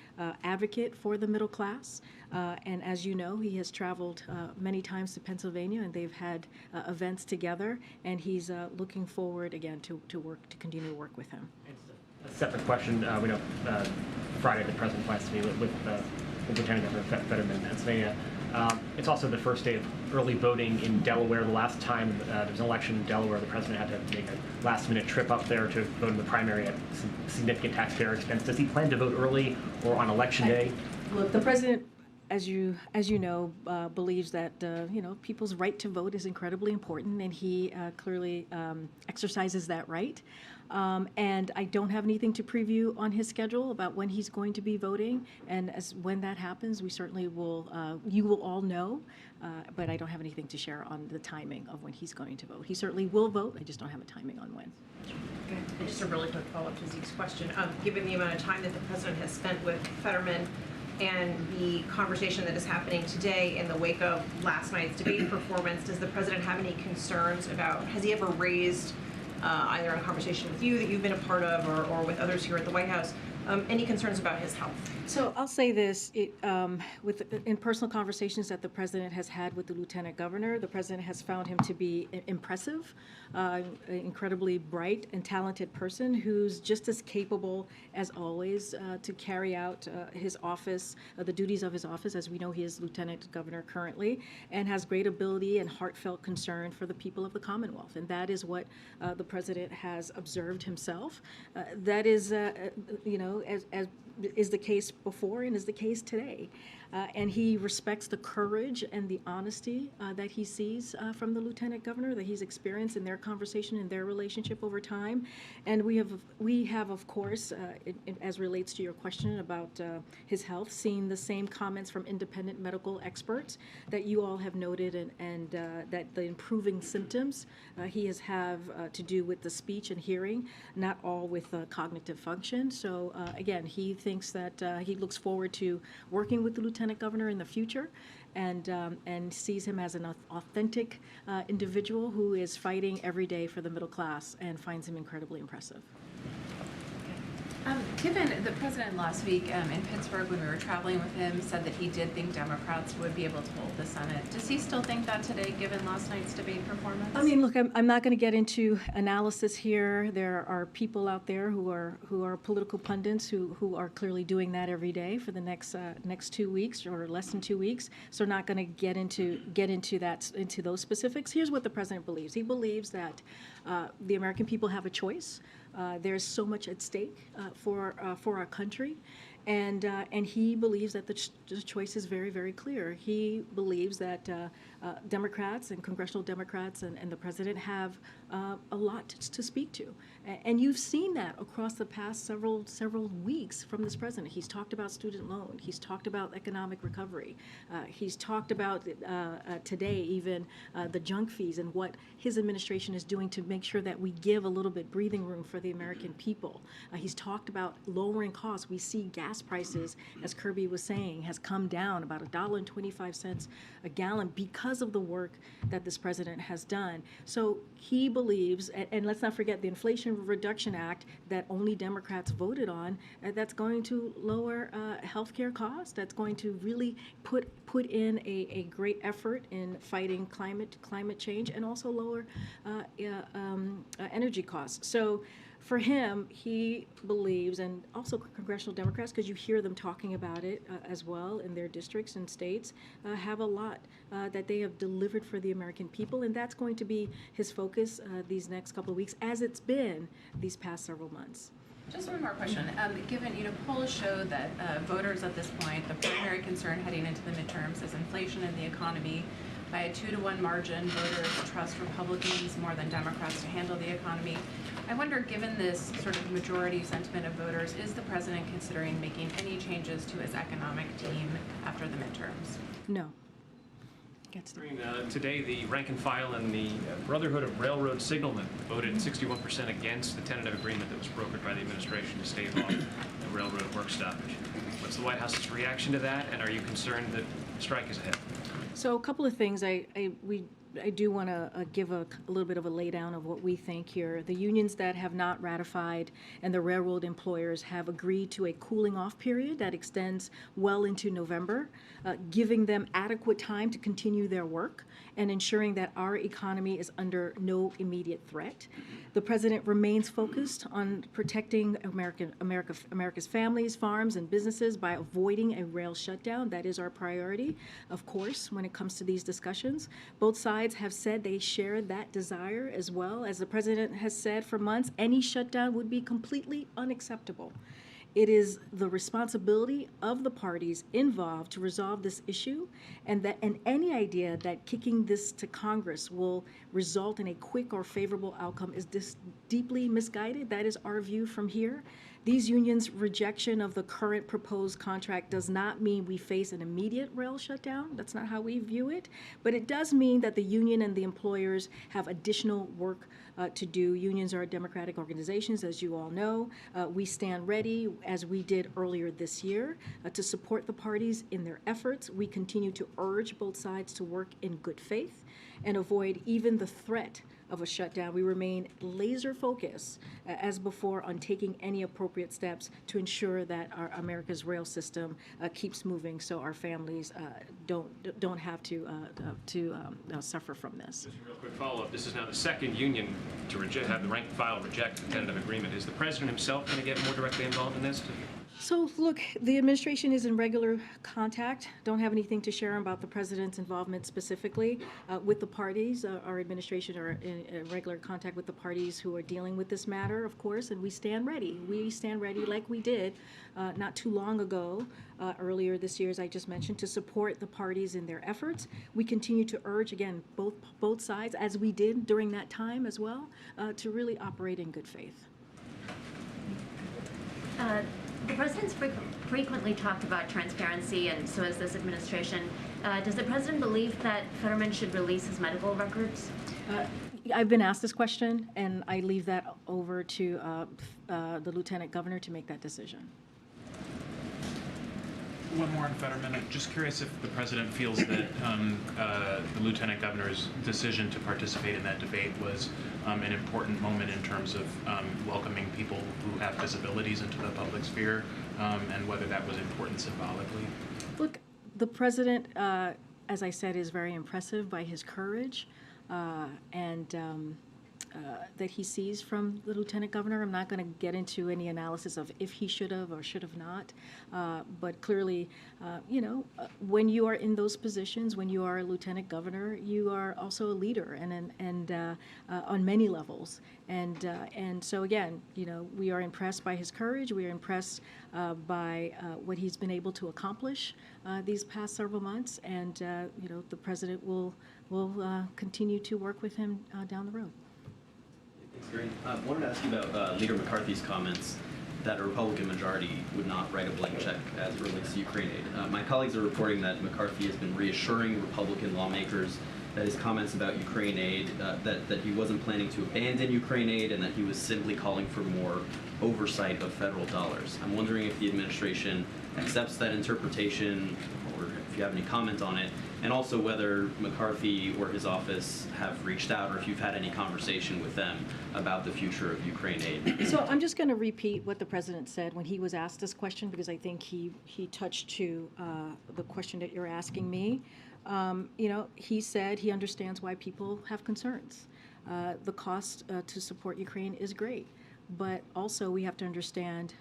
advocate for the middle class. And as you know, he has traveled many times to Pennsylvania, and they've had events together. And he's looking forward again to continue to work with him. A separate question. We know Friday the president plans to meet with Lieutenant Governor Fetterman in Pennsylvania. It's also the first day of early voting in Delaware. The last time there was an election in Delaware, the president had to make a last-minute trip up there to vote in the primary at some significant taxpayer expense. Does he plan to vote early or on election day? Look, the president, as you know, believes that people's right to vote is incredibly important, and he clearly exercises that right. And I don't have anything to preview on his schedule about when he's going to be voting. And when that happens, we certainly will. You will all know. But I don't have anything to share on the timing of when he's going to vote. He certainly will vote. I just don't have a timing on when. Okay. And just a really quick follow-up to Zeke's question. Given the amount of time that the president has spent with Fetterman and the conversation that is happening today in the wake of last night's debate performance, does the president have any concerns about, has he ever raised, either in a conversation with you that you've been a part of or with others here at the White House, any concerns about his health? So I'll say this, in personal conversations that the president has had with the lieutenant governor, the president has found him to be impressive, an incredibly bright and talented person who's just as capable as always to carry out his office, the duties of his office. As we know, he is lieutenant governor currently, and has great ability and heartfelt concern for the people of the Commonwealth. And that is what the president has observed himself. That is, as is the case before and is the case today. And he respects the courage and the honesty that he sees from the lieutenant governor, that he's experienced in their conversation, in their relationship over time. And we have of course, as relates to your question about his health, seen the same comments from independent medical experts that you all have noted, and that the improving symptoms he has to do with the speech and hearing, not all with cognitive function. So Again, he thinks that he looks forward to working with the lieutenant governor in the future, and sees him as an authentic individual who is fighting every day for the middle class, and finds him incredibly impressive. Given the president last week in Pittsburgh, when we were traveling with him, said that he did think Democrats would be able to hold the Senate. Does he still think that today, given last night's debate performance? I mean, look, I'm not going to get into analysis here. There are people out there who are political pundits who are clearly doing that every day for the next 2 weeks or less than 2 weeks. So, not going to get into those specifics. Here's what the president believes. He believes that the American people have a choice. There's so much at stake for our country, and he believes that the choice is very, very clear. He believes that Democrats and congressional Democrats and the president have a lot to speak to, and you've seen that across the past several weeks from this president. He's talked about student loan. He's talked about economic recovery. He's talked about today even the junk fees and what his administration is doing to make sure that we give a little bit breathing room for the American people. He's talked about lowering costs. We see gas prices, as Kirby was saying, has come down about $1.25 a gallon because of the work that this president has done. So he believes, and let's not forget the Inflation Reduction Act that only Democrats voted on, that's going to lower healthcare costs, that's going to really put in a great effort in fighting climate change, and also lower energy costs. So for him, he believes, and also congressional Democrats, because you hear them talking about it as well in their districts and states, have a lot that they have delivered for the American people, and that's going to be his focus these next couple of weeks, as it's been these past several months. Just one more question. Given, polls show that voters at this point, the primary concern heading into the midterms is inflation and the economy. By a 2-to-1 margin, voters trust Republicans more than Democrats to handle the economy. I wonder, given this sort of majority sentiment of voters, is the president considering making any changes to his economic team after the midterms? No. Today, the rank and file and the Brotherhood of Railroad Signalmen voted 61% against the tentative agreement that was brokered by the administration to stave off the railroad work stoppage. What's the White House's reaction to that, and are you concerned that strike is ahead? So a couple of things. I do want to give a little bit of a laydown of what we think here. The unions that have not ratified and the railroad employers have agreed to a cooling off period that extends well into November, giving them adequate time to continue their work and ensuring that our economy is under no immediate threat. The president remains focused on protecting America's families, farms, and businesses by avoiding a rail shutdown. That is our priority, of course, when it comes to these discussions. Both sides have said they share that desire as well. As the president has said for months, any shutdown would be completely unacceptable. It is the responsibility of the parties involved to resolve this issue, and any idea that kicking this to Congress will result in a quick or favorable outcome is deeply misguided. That is our view from here. These unions' rejection of the current proposed contract does not mean we face an immediate rail shutdown. That's not how we view it. But it does mean that the union and the employers have additional work to do. Unions are democratic organizations, as you all know. We stand ready, as we did earlier this year, to support the parties in their efforts. We continue to urge both sides to work in good faith and avoid even the threat of a shutdown. We remain laser focused, as before, on taking any appropriate steps to ensure that America's rail system keeps moving, so our families don't have to suffer from this. Just a real quick follow-up. This is now the second union to have the rank and file reject the tentative agreement. Is the president himself going to get more directly involved in this? So, look, the administration is in regular contact. Don't have anything to share about the president's involvement specifically with the parties. Our administration are in regular contact with the parties who are dealing with this matter, of course, and we stand ready. We stand ready like we did not too long ago, earlier this year, as I just mentioned, to support the parties in their efforts. We continue to urge, again, both sides, as we did during that time as well, to really operate in good faith. The president's frequently talked about transparency, and so has this administration. Does the president believe that Fetterman should release his medical records? I've been asked this question, and I leave that over to the Lieutenant Governor to make that decision. One more in Fetterman. Just curious if the president feels that the lieutenant governor's decision to participate in that debate was an important moment in terms of welcoming people who have disabilities into the public sphere, and whether that was important symbolically. Look, the president, as I said, is very impressive by his courage and that he sees from the lieutenant governor. I'm not going to get into any analysis of if he should have or should have not, but clearly, when you are in those positions, when you are a lieutenant governor, you are also a leader, and on many levels. And so again, we are impressed by his courage. We are impressed by what he's been able to accomplish these past several months, and the president will continue to work with him down the road. Thanks, Karine. I wanted to ask you about Leader McCarthy's comments that a Republican majority would not write a blank check as it relates to Ukraine aid. My colleagues are reporting that McCarthy has been reassuring Republican lawmakers that his comments about Ukraine aid, that he wasn't planning to abandon Ukraine aid, and that he was simply calling for more oversight of federal dollars. I'm wondering if the administration accepts that interpretation, or if you have any comment on it, and also whether McCarthy or his office have reached out, or if you've had any conversation with them about the future of Ukraine aid. So I'm just going to repeat what the president said when he was asked this question, because I think he touched to the question that you're asking me. He said he understands why people have concerns. The cost to support Ukraine is great, but also we have to understand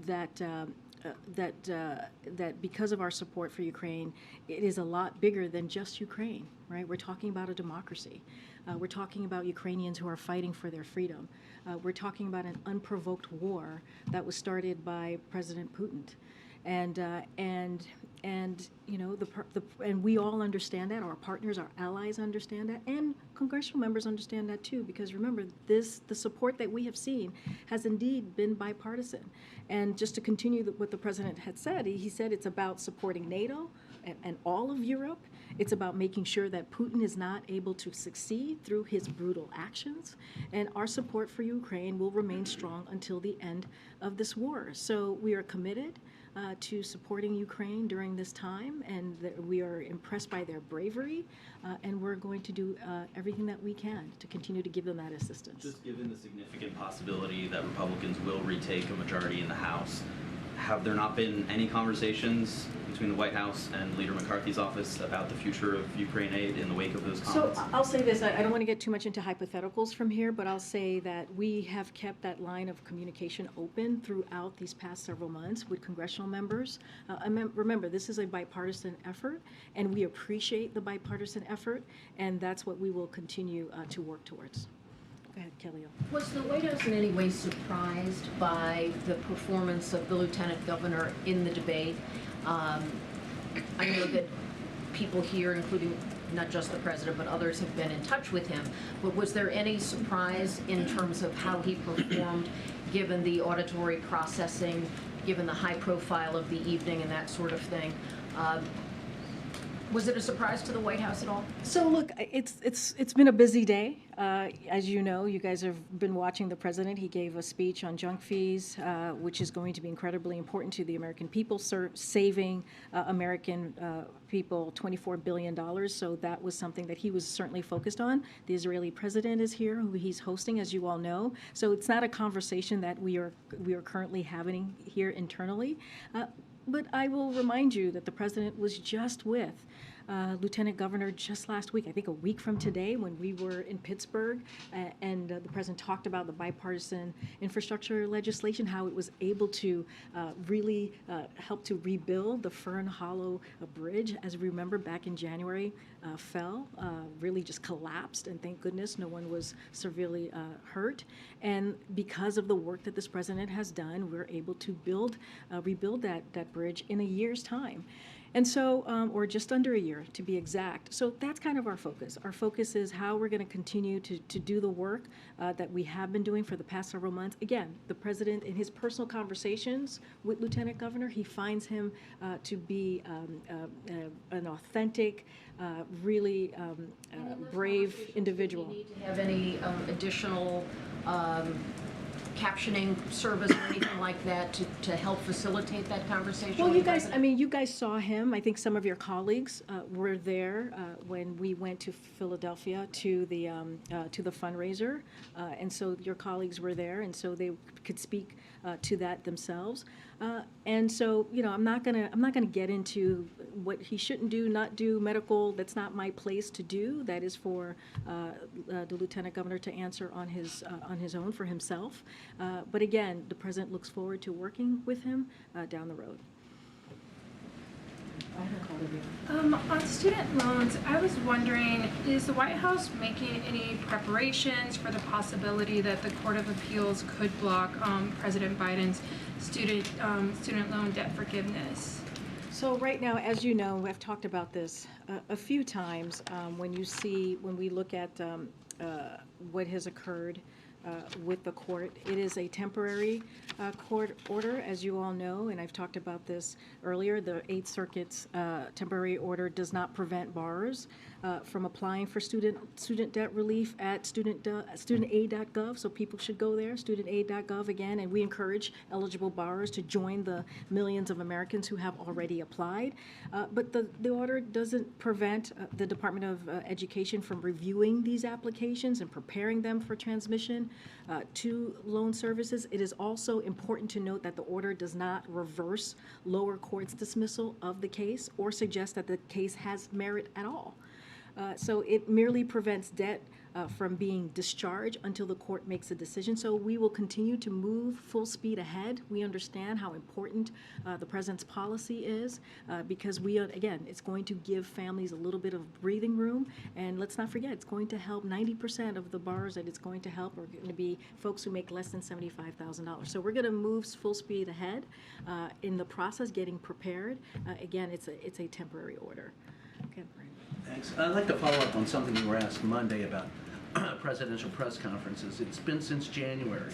that because of our support for Ukraine, it is a lot bigger than just Ukraine, right? We're talking about a democracy. We're talking about Ukrainians who are fighting for their freedom. We're talking about an unprovoked war that was started by President Putin. And we all understand that. Our partners, our allies understand that, and congressional members understand that too. Because remember, the support that we have seen has indeed been bipartisan. And just to continue what the president had said, he said it's about supporting NATO and all of Europe. It's about making sure that Putin is not able to succeed through his brutal actions. And our support for Ukraine will remain strong until the end of this war. So we are committed to supporting Ukraine during this time, and we are impressed by their bravery, and we're going to do everything that we can to continue to give them that assistance. Just given the significant possibility that Republicans will retake a majority in the House, have there not been any conversations between the White House and Leader McCarthy's office about the future of Ukraine aid in the wake of those comments? So I'll say this, I don't want to get too much into hypotheticals from here, but I'll say that we have kept that line of communication open throughout these past several months with congressional members. Remember, this is a bipartisan effort, and we appreciate the bipartisan effort, and that's what we will continue to work towards. Go ahead, Kelly. Was the White House in any way surprised by the performance of the Lieutenant Governor in the debate? I know that people here, including not just the president, but others have been in touch with him. But was there any surprise in terms of how he performed, given the auditory processing, given the high profile of the evening and that sort of thing? Was it a surprise to the White House at all? So look, it's been a busy day. As you know, you guys have been watching the president. He gave a speech on junk fees, which is going to be incredibly important to the American people, saving American people $24 billion. So that was something that he was certainly focused on. The Israeli president is here, who he's hosting, as you all know. So it's not a conversation that we are currently having here internally. But I will remind you that the president was just with Lieutenant Governor just last week, I think a week from today, when we were in Pittsburgh, and the president talked about the bipartisan infrastructure legislation, how it was able to really help to rebuild the Fern Hollow Bridge. As we remember, back in January, fell, really just collapsed, and thank goodness no one was severely hurt. And because of the work that this president has done, we're able to rebuild that bridge in a year's time. And so, or just under a year to be exact. So that's kind of our focus. Our focus is how we're going to continue to do the work that we have been doing for the past several months. Again, the president, in his personal conversations with Lieutenant Governor, he finds him to be an authentic, really brave individual. Do you need to have any additional captioning service or anything like that to help facilitate that conversation? Well, with you the guys, president? I mean, you guys saw him. I think some of your colleagues were there when we went to Philadelphia to the fundraiser, and so your colleagues were there, and so they could speak to that themselves. And so, you know, I'm not gonna get into what he shouldn't do, not do, medical. That's not my place to do. That is for the Lieutenant Governor to answer on his own for himself. But again, the president looks forward to working with him down the road. On student loans, I was wondering, is the White House making any preparations for the possibility that the Court of Appeals could block President Biden's student loan debt forgiveness? So right now, as you know, I've talked about this a few times. When we look at what has occurred with the court, it is a temporary court order, as you all know, and I've talked about this earlier. The Eighth Circuit's temporary order does not prevent borrowers from applying for student debt relief at studentaid.gov, so people should go there, studentaid.gov again, and we encourage eligible borrowers to join the millions of Americans who have already applied. But the order doesn't prevent the Department of Education from reviewing these applications and preparing them for transmission to loan services. It is also important to note that the order does not reverse lower court's dismissal of the case or suggest that the case has merit at all. So it merely prevents debt from being discharged until the court makes a decision. So we will continue to move full speed ahead. We understand how important the president's policy is because again, it's going to give families a little bit of breathing room. And let's not forget, it's going to help 90% of the borrowers that it's going to help are going to be folks who make less than $75,000. So we're going to move full speed ahead in the process, getting prepared. Again, it's a temporary order. Okay. Thanks. I'd like to follow up on something you were asked Monday about presidential press conferences. It's been since January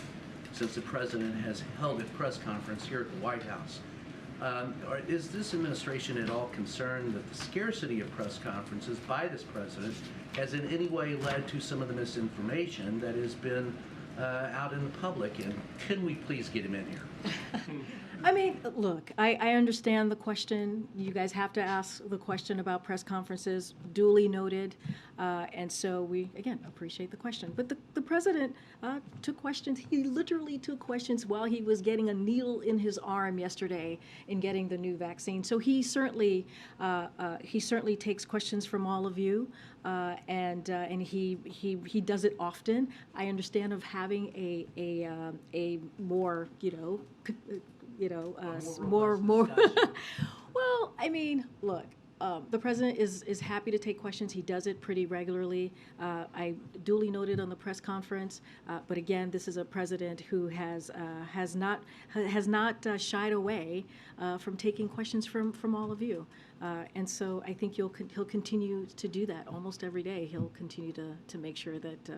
since the president has held a press conference here at the White House. Is this administration at all concerned that the scarcity of press conferences by this president has in any way led to some of the misinformation that has been out in the public? And can we please get him in here? I mean, look, I understand the question. You guys have to ask the question about press conferences, duly noted. And so we, again, appreciate the question. But the president took questions. He literally took questions while he was getting a needle in his arm yesterday in getting the new vaccine. So he certainly takes questions from all of you. And he does it often. I understand of having a more, more. Well, I mean, look, the president is happy to take questions. He does it pretty regularly. I duly noted on the press conference. But again, this is a president who has not shied away from taking questions from all of you. And so I think he'll continue to do that almost every day. He'll continue to make sure that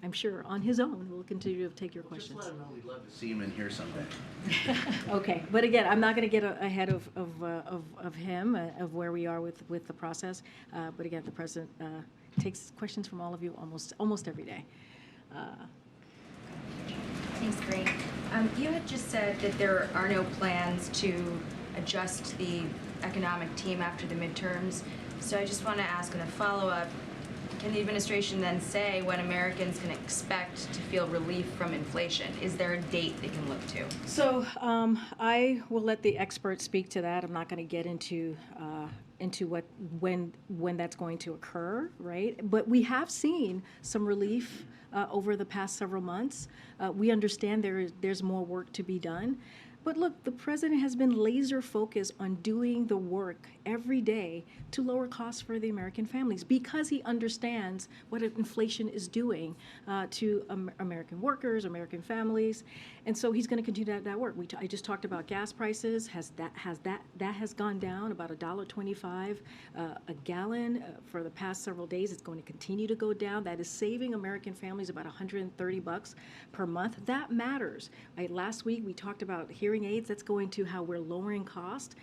I'm sure on his own will continue to take your questions. Just let him know we'd love to see him in here someday. Okay, but again, I'm not going to get ahead of him of where we are with the process. But again, the president takes questions from all of you almost every day. Thanks, Karine. You had just said that there are no plans to adjust the economic team after the midterms. So I just want to ask in a follow-up, can the administration then say when Americans can expect to feel relief from inflation? Is there a date they can look to? So I will let the experts speak to that. I'm not going to get into when that's going to occur, right? But we have seen some relief over the past several months. We understand there's more work to be done. But look, the president has been laser focused on doing the work every day to lower costs for the American families because he understands what inflation is doing to American workers, American families, and so he's going to continue that work. I just talked about gas prices. That has gone down about $1.25 a gallon for the past several days. It's going to continue to go down. That is saving American families about $130 per month. That matters. Last week we talked about hearing aids. That's going to how we're lowering cost.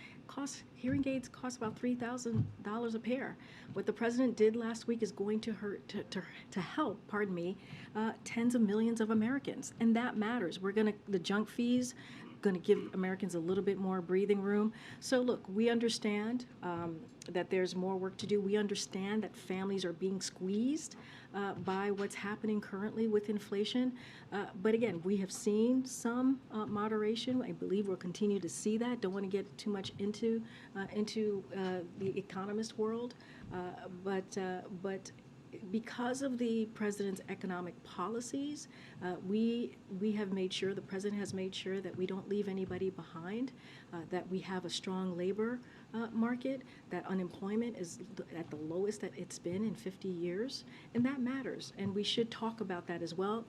Hearing aids cost about $3,000 a pair. What the president did last week is going to help, tens of millions of Americans, and that matters. The junk fees going to give Americans a little bit more breathing room. So look, we understand that there's more work to do. We understand that families are being squeezed by what's happening currently with inflation. But again, we have seen some moderation. I believe we'll continue to see that. Don't want to get too much into the economist world, but because of the president's economic policies, we have made sure, the president has made sure that we don't leave anybody behind, that we have a strong labor market, that unemployment is at the lowest that it's been in 50 years, and that matters. And we should talk about that as well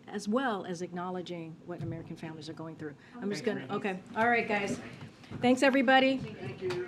as acknowledging what American families are going through. I'm just going to, okay. All right, guys. Thanks, everybody. Thank you.